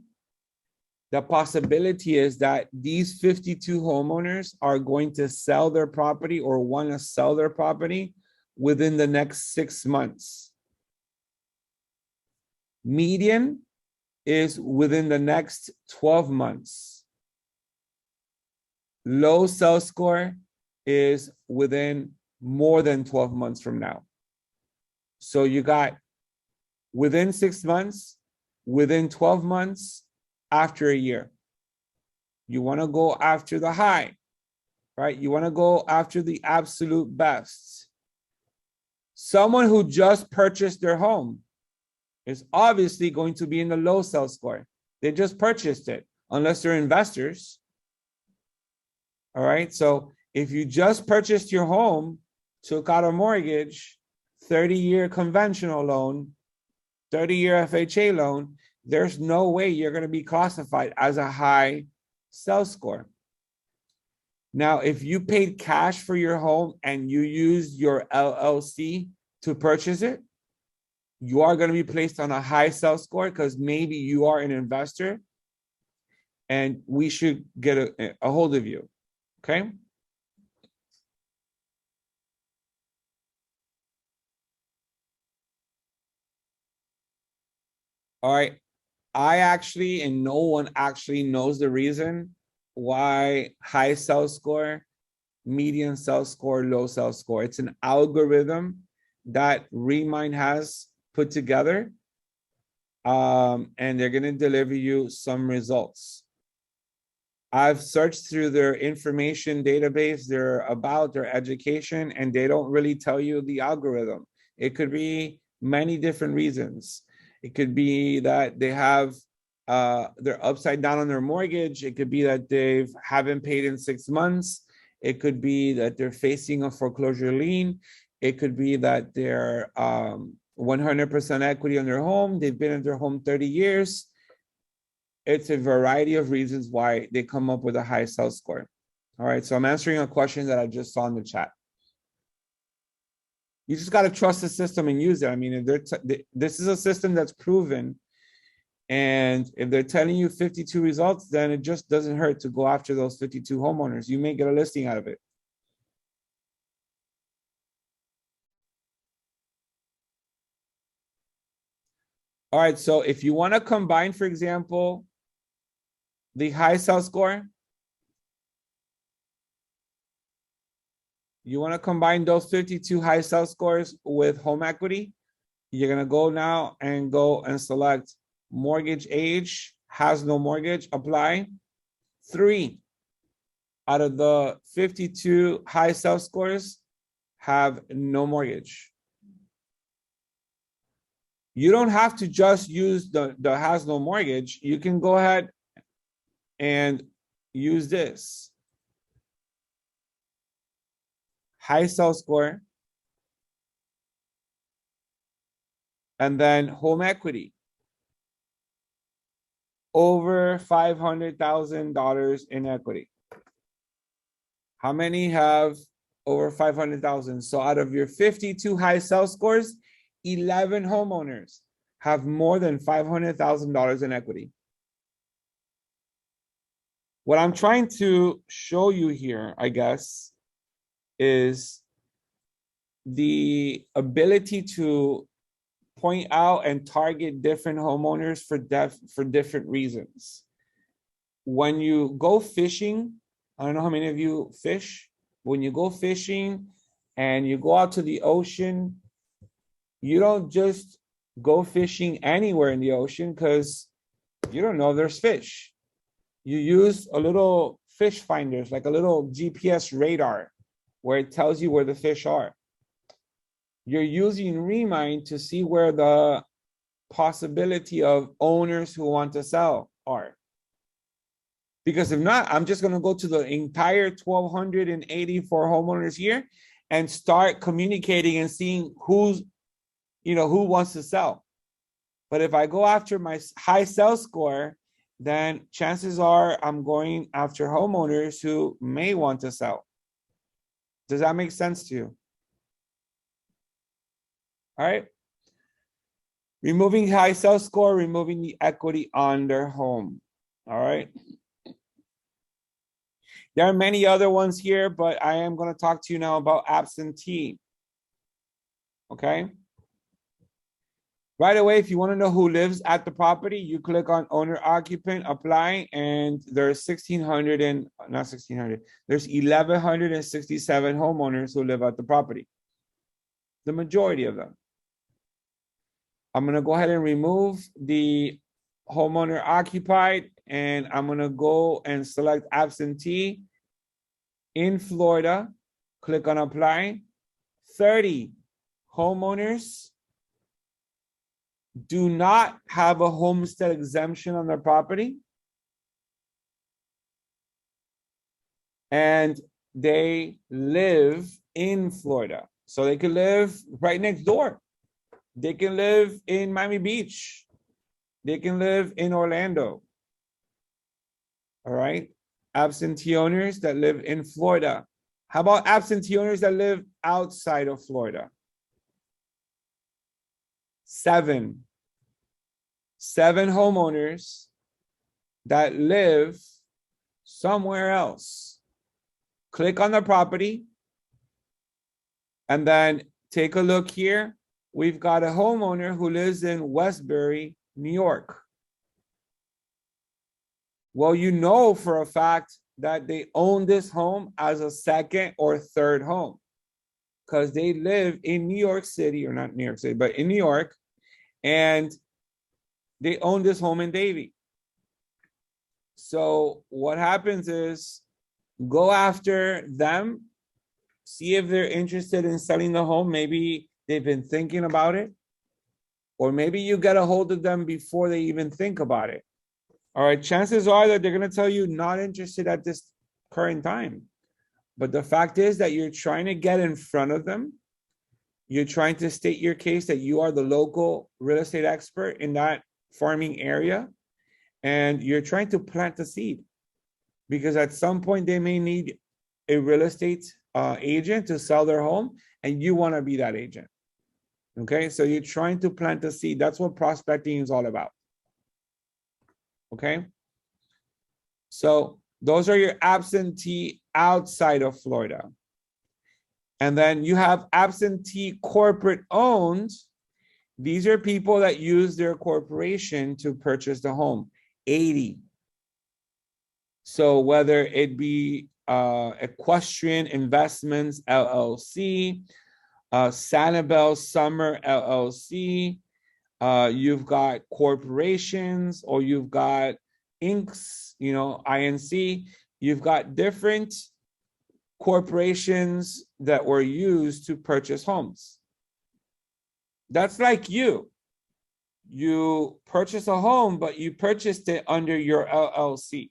the possibility is that these 52 homeowners are going to sell their property or want to sell their property within the next 6 months. Median is within the next 12 months. Low sales score is within more than 12 months from now. So you got within 6 months, within 12 months, after a year. You want to go after the high, right? You want to go after the absolute best. Someone who just purchased their home is obviously going to be in the low sales score. They just purchased it, unless they're investors. All right. So if you just purchased your home, took out a mortgage, 30-year conventional loan, 30-year FHA loan, there's no way you're going to be classified as a high sales score. Now, if you paid cash for your home and you used your LLC to purchase it, you are going to be placed on a high sales score because maybe you are an investor and we should get a hold of you. Okay. All right. I actually, and no one actually knows the reason why high sales score, median sales score, low sales score. It's an algorithm that Remine has put together, and they're going to deliver you some results. I've searched through their information database, their education, and they don't really tell you the algorithm. It could be many different reasons. It could be that they have they're upside down on their mortgage. It could be that they haven't paid in 6 months. It could be that they're facing a foreclosure lien. It could be that they're 100% equity on their home. They've been in their home 30 years. It's a variety of reasons why they come up with a high sales score. All right, so I'm answering a question that I just saw in the chat. You just got to trust the system and use it. I mean, if this is a system that's proven, and if they're telling you 52 results, then it just doesn't hurt to go after those 52 homeowners. You may get a listing out of it. All right, so if you want to combine, for example, the high sales score, you want to combine those 52 high sales scores with home equity, you're going to go now and select mortgage age, has no mortgage, apply. 3 out of the 52 high self-scores have no mortgage. You don't have to just use the has no mortgage. You can go ahead and use this. High self-score. And then home equity. Over $500,000 in equity. How many have over 500,000? So out of your 52 high self-scores, 11 homeowners have more than $500,000 in equity. What I'm trying to show you here, I guess, is the ability to point out and target different homeowners for different reasons. When you go fishing, I don't know how many of you fish. When you go fishing and you go out to the ocean, you don't just go fishing anywhere in the ocean because you don't know there's fish. You use a little fish finders, like a little GPS radar, where it tells you where the fish are. You're using Remine to see where the possibility of owners who want to sell are. Because if not, I'm just going to go to the entire 1,284 homeowners here and start communicating and seeing who wants to sell. But if I go after my high sell score, then chances are I'm going after homeowners who may want to sell. Does that make sense to you? All right. Removing high sell score, removing the equity on their home. All right. There are many other ones here, but I am going to talk to you now about absentee. Okay. Right away, if you want to know who lives at the property, you click on owner occupant, apply, and there's 1,167 homeowners who live at the property. The majority of them. I'm going to go ahead and remove the homeowner occupied, and I'm going to go and select absentee in Florida. Click on apply. 30 homeowners do not have a homestead exemption on their property, and they live in Florida. So they can live right next door. They can live in Miami Beach. They can live in Orlando. All right. Absentee owners that live in Florida. How about absentee owners that live outside of Florida? 7 homeowners that live somewhere else. Click on the property and then take a look here. We've got a homeowner who lives in Westbury, New York. Well, you know for a fact that they own this home as a second or third home because they live in New York City, or not New York City, but in New York, and they own this home in Davie. So what happens is go after them, see if they're interested in selling the home. Maybe they've been thinking about it, or maybe you get a hold of them before they even think about it. All right, chances are that they're going to tell you not interested at this current time. But the fact is that you're trying to get in front of them. You're trying to state your case that you are the local real estate expert in that farming area. And you're trying to plant the seed because at some point they may need a real estate agent to sell their home, and you want to be that agent. Okay, so you're trying to plant the seed. That's what prospecting is all about. Okay, so those are your absentee outside of Florida. And then you have absentee corporate owned. These are people that use their corporation to purchase the home. 80. So whether it be Equestrian Investments LLC, Sanibel Summer LLC, You've got corporations, or you've got inks, you know, INC. You've got different corporations that were used to purchase homes. That's like you. You purchase a home, but you purchased it under your LLC.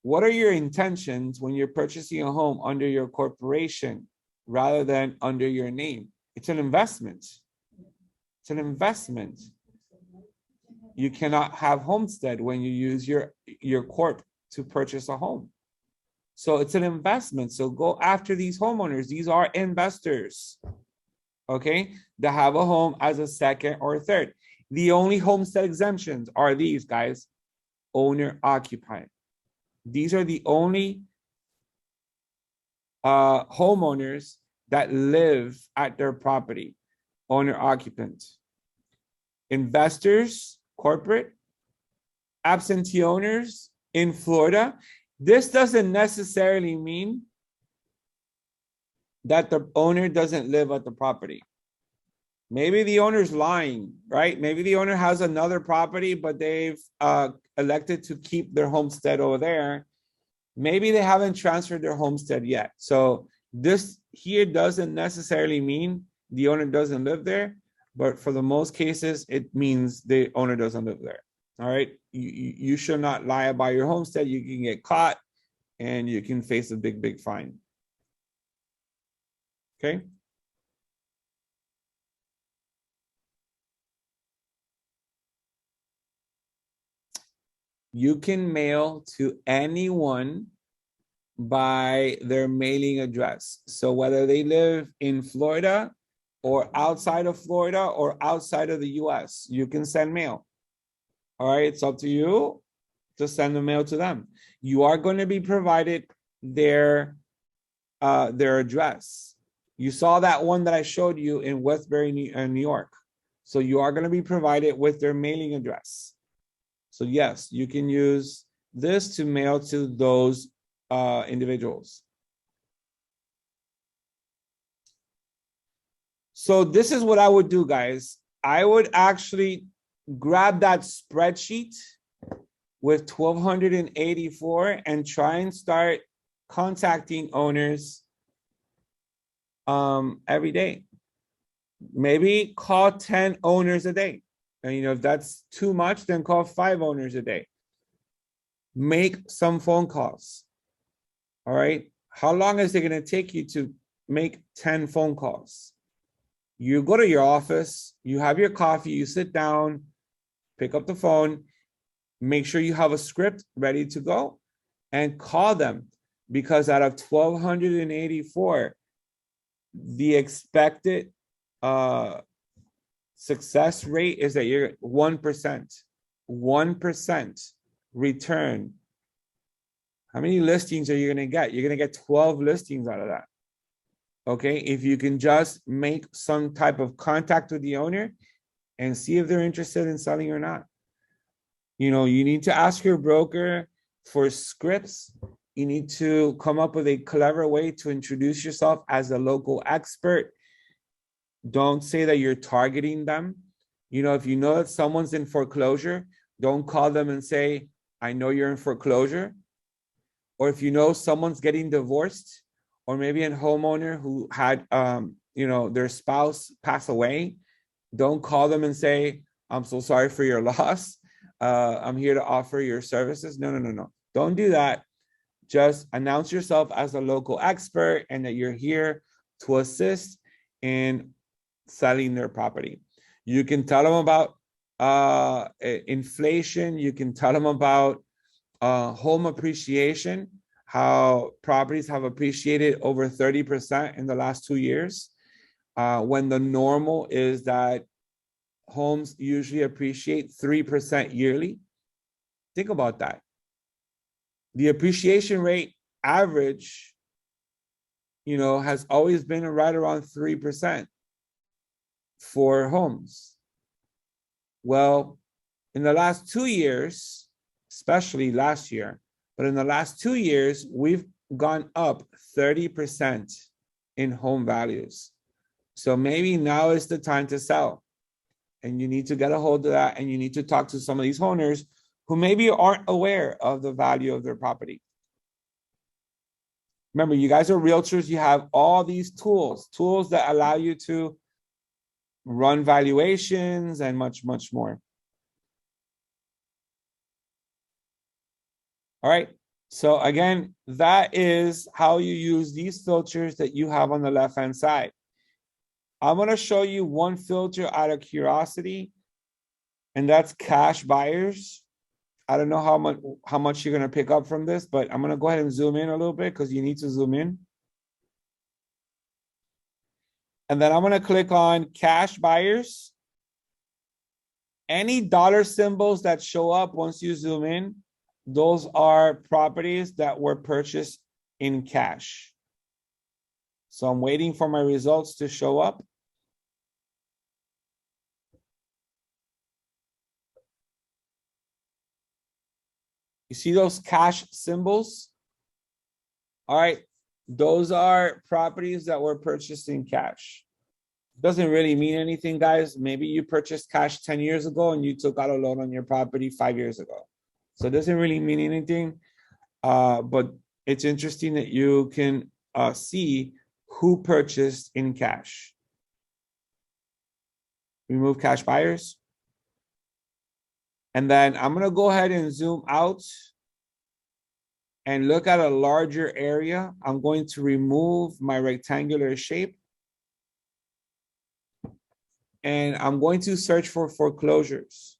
What are your intentions when you're purchasing a home under your corporation rather than under your name? It's an investment. It's an investment. You cannot have homestead when you use your corp to purchase a home. So it's an investment. So go after these homeowners. These are investors, okay, that have a home as a second or third. The only homestead exemptions are these, guys: owner occupied. These are the only homeowners that live at their property, owner occupant. Investors, corporate, absentee owners in Florida. This doesn't necessarily mean that the owner doesn't live at the property. Maybe the owner's lying, right? Maybe the owner has another property, but they've elected to keep their homestead over there. Maybe they haven't transferred their homestead yet. So this here doesn't necessarily mean the owner doesn't live there, but for the most cases, it means the owner doesn't live there. All right. You should not lie about your homestead. You can get caught and you can face a big, big fine. Okay. You can mail to anyone by their mailing address. So whether they live in Florida or outside of Florida or outside of the US, you can send mail. All right, it's up to you to send the mail to them. You are going to be provided their address. You saw that one that I showed you in Westbury, New York. So you are going to be provided with their mailing address. So yes, you can use this to mail to those individuals. So this is what I would do, guys. I would actually grab that spreadsheet with 1,284 and try and start contacting owners every day. Maybe call 10 owners a day. And if that's too much, then call 5 owners a day. Make some phone calls. All right. How long is it going to take you to make 10 phone calls? You go to your office, you have your coffee, you sit down, pick up the phone, make sure you have a script ready to go and call them, because out of 1,284, the expected success rate is that you're 1% return. How many listings are you going to get? You're going to get 12 listings out of that. Okay, if you can just make some type of contact with the owner and see if they're interested in selling or not. You need to ask your broker for scripts. You need to come up with a clever way to introduce yourself as a local expert. Don't say that you're targeting them. If you know that someone's in foreclosure, don't call them and say, I know you're in foreclosure. Or if you know someone's getting divorced, or maybe a homeowner who had, their spouse pass away, don't call them and say, I'm so sorry for your loss. I'm here to offer your services. No. Don't do that. Just announce yourself as a local expert and that you're here to assist in selling their property. You can tell them about inflation. You can tell them about home appreciation, how properties have appreciated over 30% in the last 2 years, when the normal is that homes usually appreciate 3% yearly. Think about that. The appreciation rate average, has always been right around 3% for homes. Well, in the last 2 years, especially last year, but in the last 2 years, we've gone up 30% in home values. So maybe now is the time to sell. And you need to get a hold of that, and you need to talk to some of these owners who maybe aren't aware of the value of their property. Remember, you guys are realtors. You have all these tools that allow you to run valuations and much, much more. All right. So again, that is how you use these filters that you have on the left-hand side. I'm going to show you one filter out of curiosity, and that's cash buyers. I don't know how much you're going to pick up from this, but I'm going to go ahead and zoom in a little bit because you need to zoom in. And then I'm going to click on cash buyers. Any dollar symbols that show up once you zoom in, those are properties that were purchased in cash. So I'm waiting for my results to show up. You see those cash symbols? All right, those are properties that were purchased in cash. Doesn't really mean anything, guys. Maybe you purchased cash 10 years ago and you took out a loan on your property 5 years ago. So it doesn't really mean anything, but it's interesting that you can see who purchased in cash. Remove cash buyers. And then I'm going to go ahead and zoom out and look at a larger area. I'm going to remove my rectangular shape. And I'm going to search for foreclosures.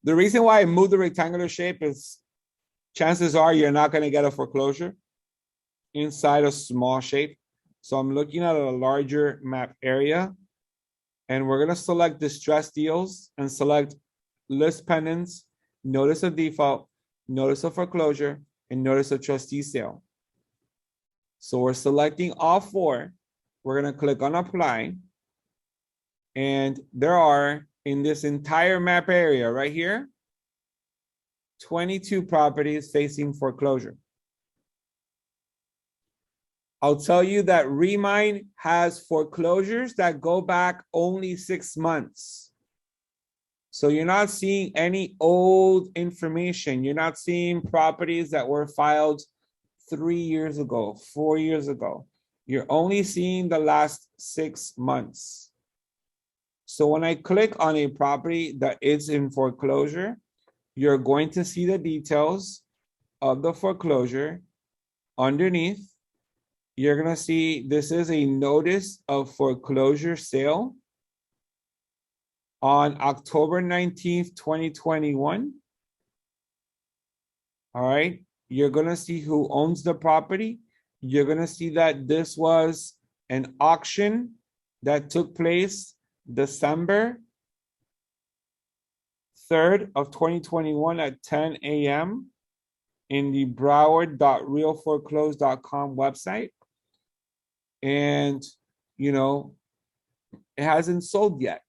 The reason why I moved the rectangular shape is chances are you're not going to get a foreclosure inside a small shape. So I'm looking at a larger map area, and we're going to select distressed deals and select list pendants, notice of default, notice of foreclosure, and notice of trustee sale. So we're selecting all four. We're going to click on apply. And there are, in this entire map area right here, 22 properties facing foreclosure. I'll tell you that Remine has foreclosures that go back only 6 months. So you're not seeing any old information. You're not seeing properties that were filed 3 years ago, 4 years ago. You're only seeing the last 6 months. So when I click on a property that is in foreclosure, you're going to see the details of the foreclosure. Underneath, you're going to see this is a notice of foreclosure sale on October 19th, 2021. All right. You're going to see who owns the property. You're going to see that this was an auction that took place December 3rd of 2021 at 10 a.m. in the broward.realforeclose.com website. And, you know, it hasn't sold yet.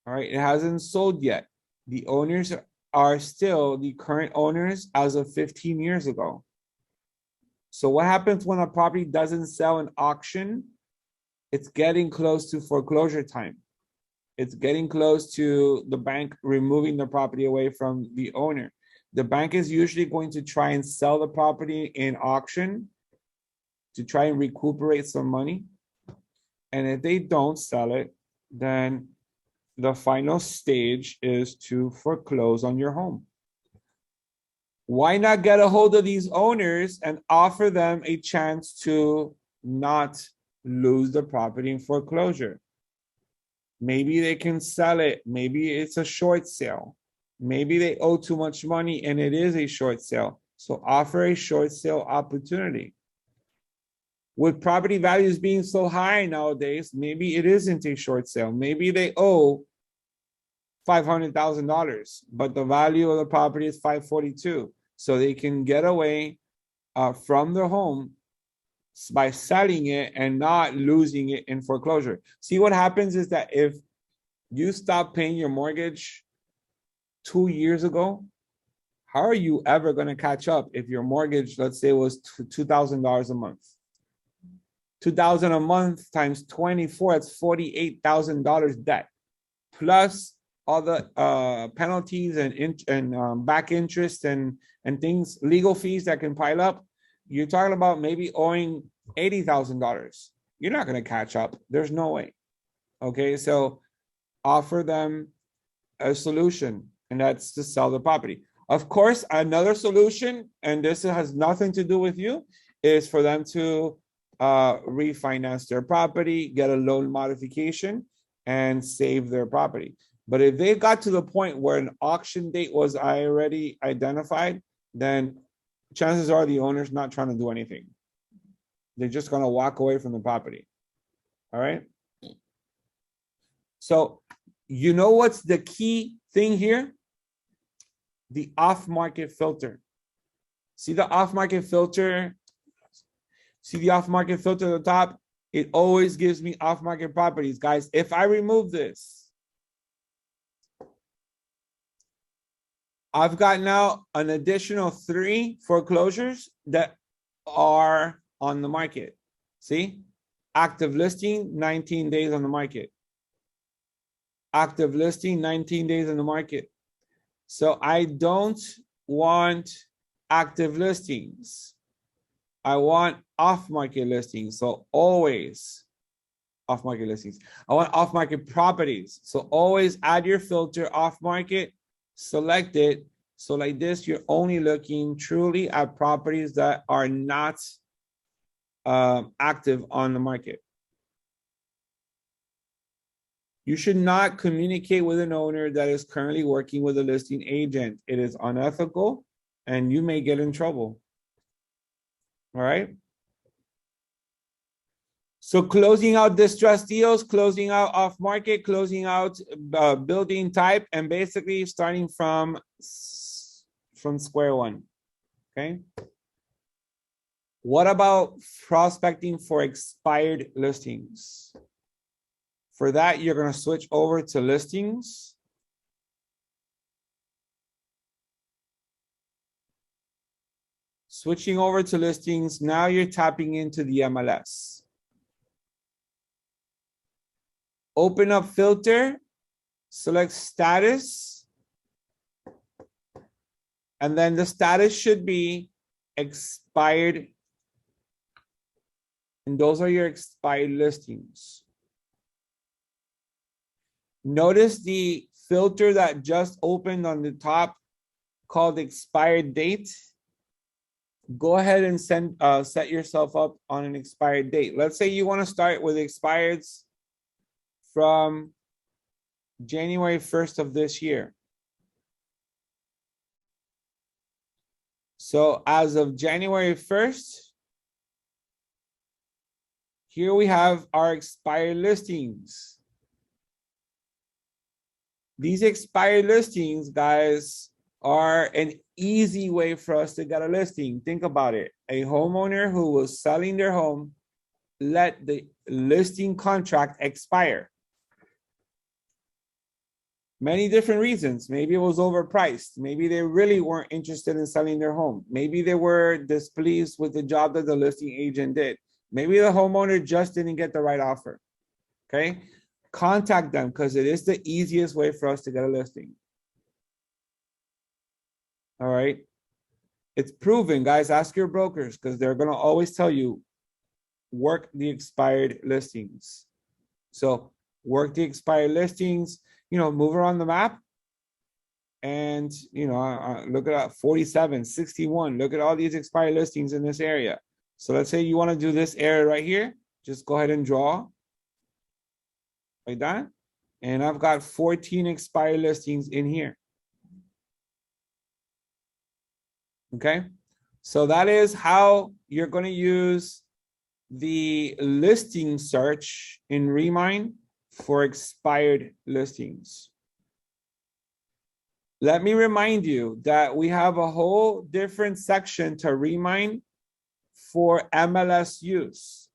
All right, it hasn't sold yet. The owners are still the current owners as of 15 years ago. So what happens when a property doesn't sell in auction? It's getting close to foreclosure time. It's getting close to the bank removing the property away from the owner. The bank is usually going to try and sell the property in auction to try and recuperate some money. And if they don't sell it, then the final stage is to foreclose on your home. Why not get a hold of these owners and offer them a chance to not lose the property in foreclosure? Maybe they can sell it. Maybe it's a short sale. Maybe they owe too much money and it is a short sale. So offer a short sale opportunity. With property values being so high nowadays, maybe it isn't a short sale. Maybe they owe $500,000, but the value of the property is $542,000. So they can get away from their home by selling it and not losing it in foreclosure. See, what happens is that if you stop paying your mortgage 2 years ago, how are you ever going to catch up if your mortgage, let's say, was $2,000 a month? $2,000 a month times 24, that's $48,000 debt, plus all the penalties and back interest and things, legal fees that can pile up. You're talking about maybe owing $80,000. You're not going to catch up. There's no way. Okay, so offer them a solution, and that's to sell the property. Of course, another solution, and this has nothing to do with you, is for them to refinance their property, get a loan modification, and save their property. But if they got to the point where an auction date was already identified, then chances are the owner's not trying to do anything. They're just going to walk away from the property. All right. So, you know what's the key thing here? The off-market filter. See the off-market filter? See the off-market filter at the top? It always gives me off-market properties. Guys, if I remove this, I've got now an additional 3 foreclosures that are on the market. See? Active listing, 19 days on the market. Active listing, 19 days on the market. So I don't want active listings. I want off-market listings. So always off-market listings. I want off-market properties. So always add your filter off-market, select it. So like this, you're only looking truly at properties that are not active on the market. You should not communicate with an owner that is currently working with a listing agent. It is unethical and you may get in trouble. All right. So closing out distressed deals, closing out off market, closing out building type, and basically starting from square one. Okay. What about prospecting for expired listings? For that, you're going to switch over to listings. Switching over to listings, now you're tapping into the MLS. Open up filter, select status, and then the status should be expired. And those are your expired listings. Notice the filter that just opened on the top called expired date. Go ahead and set yourself up on an expired date. Let's say you want to start with expireds from January 1st of this year. So as of January 1st, here we have our expired listings. These expired listings, guys, are an easy way for us to get a listing. Think about it. A homeowner who was selling their home let the listing contract expire. Many different reasons. Maybe it was overpriced. Maybe they really weren't interested in selling their home. Maybe they were displeased with the job that the listing agent did. Maybe the homeowner just didn't get the right offer. Okay? Contact them because it is the easiest way for us to get a listing. All right. It's proven, guys. Ask your brokers because they're going to always tell you work the expired listings. So work the expired listings, move around the map and, look at 47, 61. Look at all these expired listings in this area. So let's say you want to do this area right here. Just go ahead and draw. Like that. And I've got 14 expired listings in here. Okay. So that is how you're going to use the listing search in Remine for expired listings. Let me remind you that we have a whole different section to Remine for MLS use.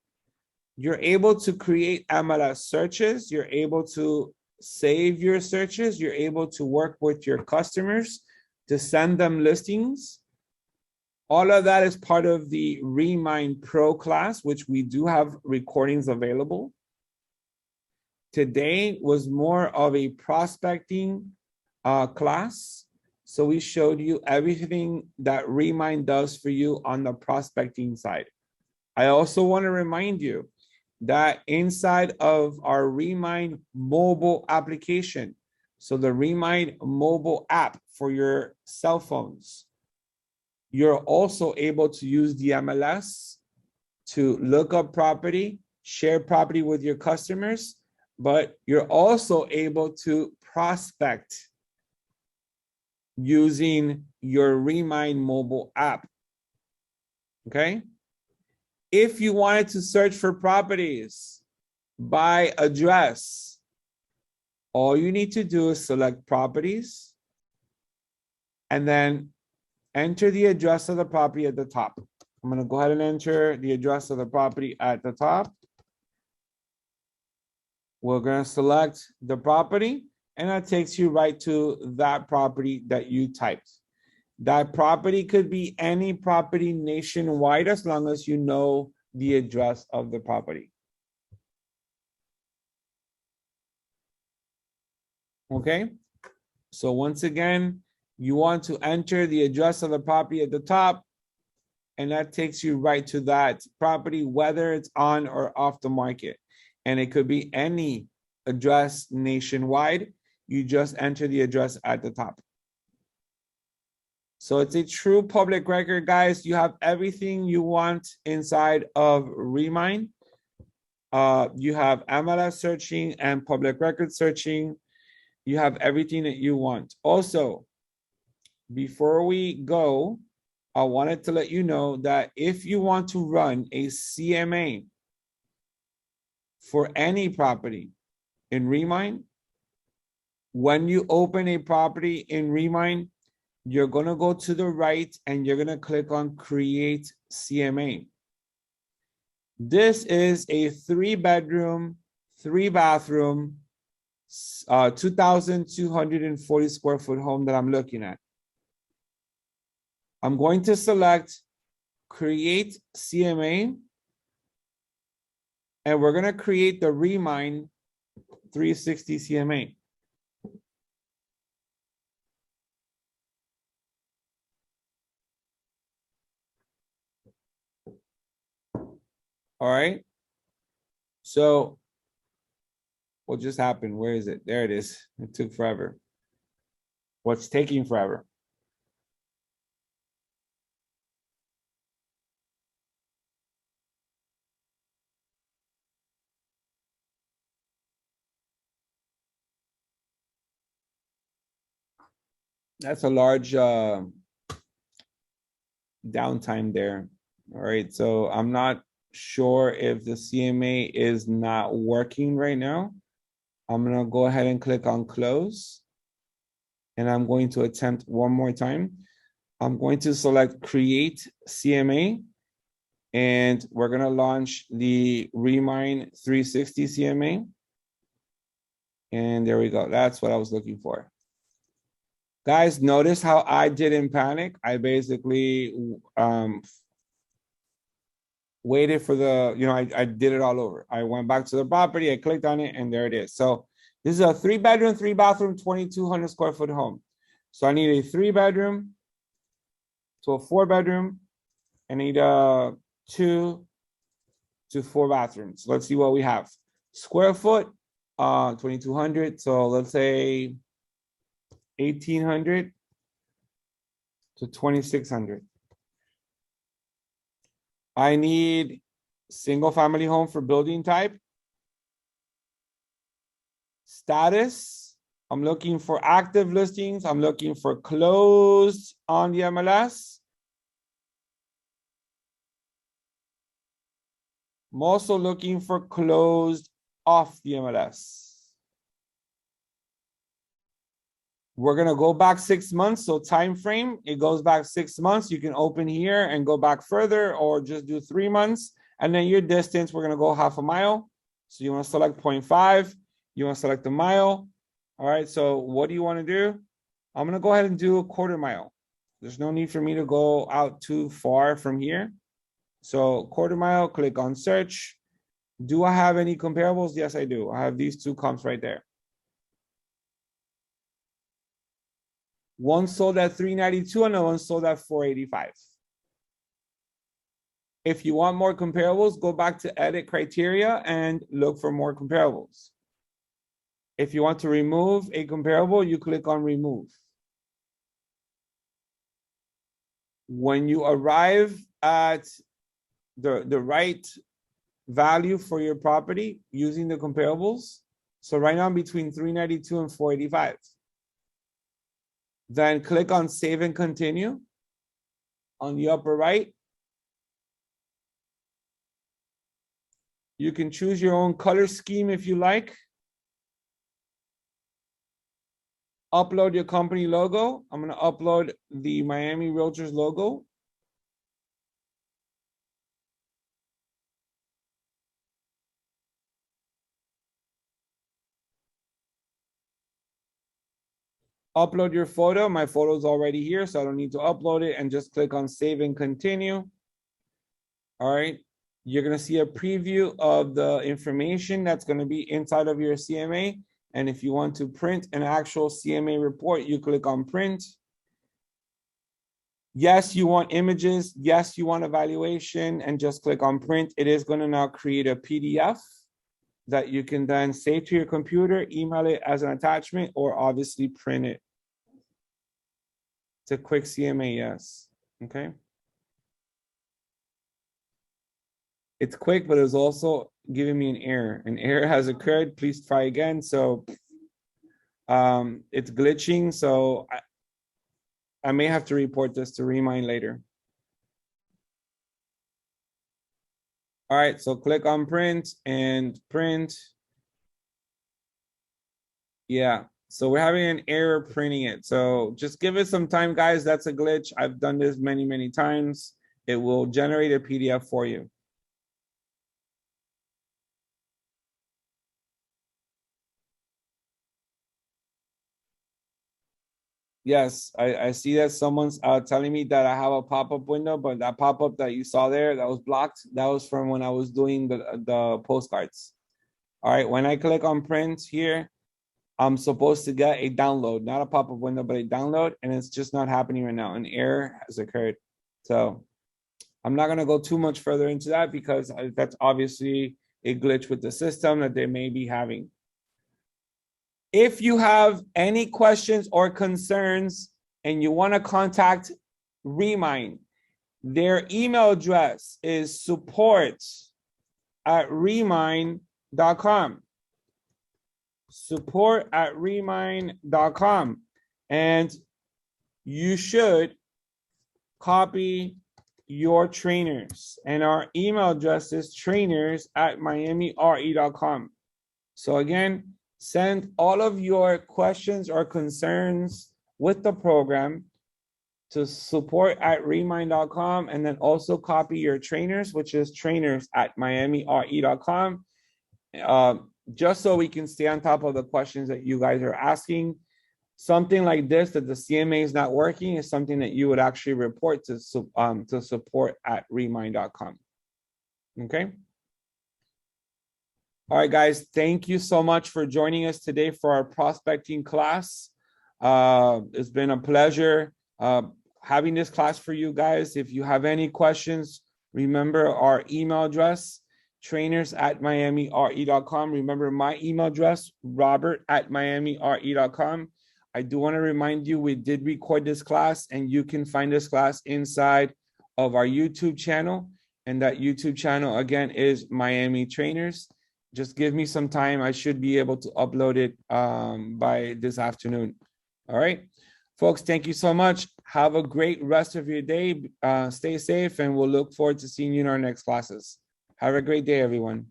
You're able to create MLS searches. You're able to save your searches. You're able to work with your customers to send them listings. All of that is part of the Remine Pro class, which we do have recordings available. Today was more of a prospecting class. So we showed you everything that Remine does for you on the prospecting side. I also want to remind you that inside of our Remine mobile application, so the Remine mobile app for your cell phones, you're also able to use the MLS to look up property, share property with your customers, but you're also able to prospect using your Remine mobile app. Okay? If you wanted to search for properties by address, all you need to do is select properties and then enter the address of the property at the top. I'm going to go ahead and enter the address of the property at the top. We're going to select the property, and that takes you right to that property that you typed. That property could be any property nationwide as long as you know the address of the property. Okay, so once again, you want to enter the address of the property at the top, and that takes you right to that property, whether it's on or off the market. And it could be any address nationwide. You just enter the address at the top. So it's a true public record, guys. You have everything you want inside of Remine. You have MLS searching and public record searching. You have everything that you want. Also, before we go, I wanted to let you know that if you want to run a CMA for any property in Remine, when you open a property in Remine, you're going to go to the right and you're going to click on Create CMA. This is a 3-bedroom, 3-bathroom, 2,240 square foot home that I'm looking at. I'm going to select Create CMA, and we're going to create the Remine 360 CMA. All right. So what just happened? Where is it? There it is. It took forever. What's taking forever? That's a large downtime there. All right. So I'm not sure if the CMA is not working right now. I'm going to go ahead and click on close. And I'm going to attempt one more time. I'm going to select Create CMA. And we're going to launch the Remine 360 CMA. And there we go. That's what I was looking for. Guys, notice how I didn't panic. I basically waited for the, I did it all over. I went back to the property, I clicked on it, and there it is. So this is a 3-bedroom, 3-bathroom, 2,200 square foot home. So I need a 3-bedroom to a 4-bedroom, and I need a 2 to 4 bathrooms. Let's see what we have. Square foot, 2,200. So let's say 1,800 to 2,600. I need single family home for building type. Status, I'm looking for active listings. I'm looking for closed on the MLS. I'm also looking for closed off the MLS. We're going to go back 6 months. So time frame, it goes back 6 months. You can open here and go back further or just do 3 months. And then your distance, we're going to go half a mile. So you want to select 0.5. You want to select a mile. All right. So what do you want to do? I'm going to go ahead and do a 1/4 mile. There's no need for me to go out too far from here. So quarter mile, click on search. Do I have any comparables? Yes, I do. I have these two comps right there. One sold at 392 and one sold at 485. If you want more comparables, go back to edit criteria and look for more comparables. If you want to remove a comparable, you click on remove. When you arrive at the right value for your property using the comparables, so right now I'm between 392 and 485. Then click on save and continue on the upper right. You can choose your own color scheme if you like. Upload your company logo. I'm going to upload the Miami Realtors logo. Upload your photo. My photo is already here, so I don't need to upload it, and just click on save and continue. All right. You're going to see a preview of the information that's going to be inside of your CMA. And if you want to print an actual CMA report, you click on print. Yes, you want images. Yes, you want evaluation, and just click on print. It is going to now create a PDF that you can then save to your computer, email it as an attachment, or obviously print it. It's a quick CMA, yes. Okay. It's quick, but it's also giving me an error. An error has occurred. Please try again. So it's glitching. So I may have to report this to Remine later. All right, so click on print and print. Yeah, so we're having an error printing it. So just give it some time, guys. That's a glitch. I've done this many, many times. It will generate a PDF for you. Yes, I see that someone's telling me that I have a pop-up window, but that pop-up that you saw there, that was blocked. That was from when I was doing the postcards. All right, when I click on print here, I'm supposed to get a download, not a pop-up window, but a download, and it's just not happening right now. An error has occurred. So I'm not gonna go too much further into that because that's obviously a glitch with the system that they may be having. If you have any questions or concerns and you want to contact Remine, their email address is support@remine.com. Support@remine.com. And you should copy your trainers. And our email address is trainers@miamire.com. So again, send all of your questions or concerns with the program to support@remine.com, and then also copy your trainers, which is trainers@miamire.com, just so we can stay on top of the questions that you guys are asking. Something like this, that the CMA is not working, is something that you would actually report to support@remine.com. Okay. All right, guys, thank you so much for joining us today for our prospecting class. It's been a pleasure having this class for you guys. If you have any questions, remember our email address, trainers@miamire.com. Remember my email address, robert@miamire.com. I do want to remind you, we did record this class, and you can find this class inside of our YouTube channel. And that YouTube channel, again, is Miami Trainers. Just give me some time. I should be able to upload it by this afternoon. All right, folks, thank you so much. Have a great rest of your day. Stay safe, and we'll look forward to seeing you in our next classes. Have a great day, everyone.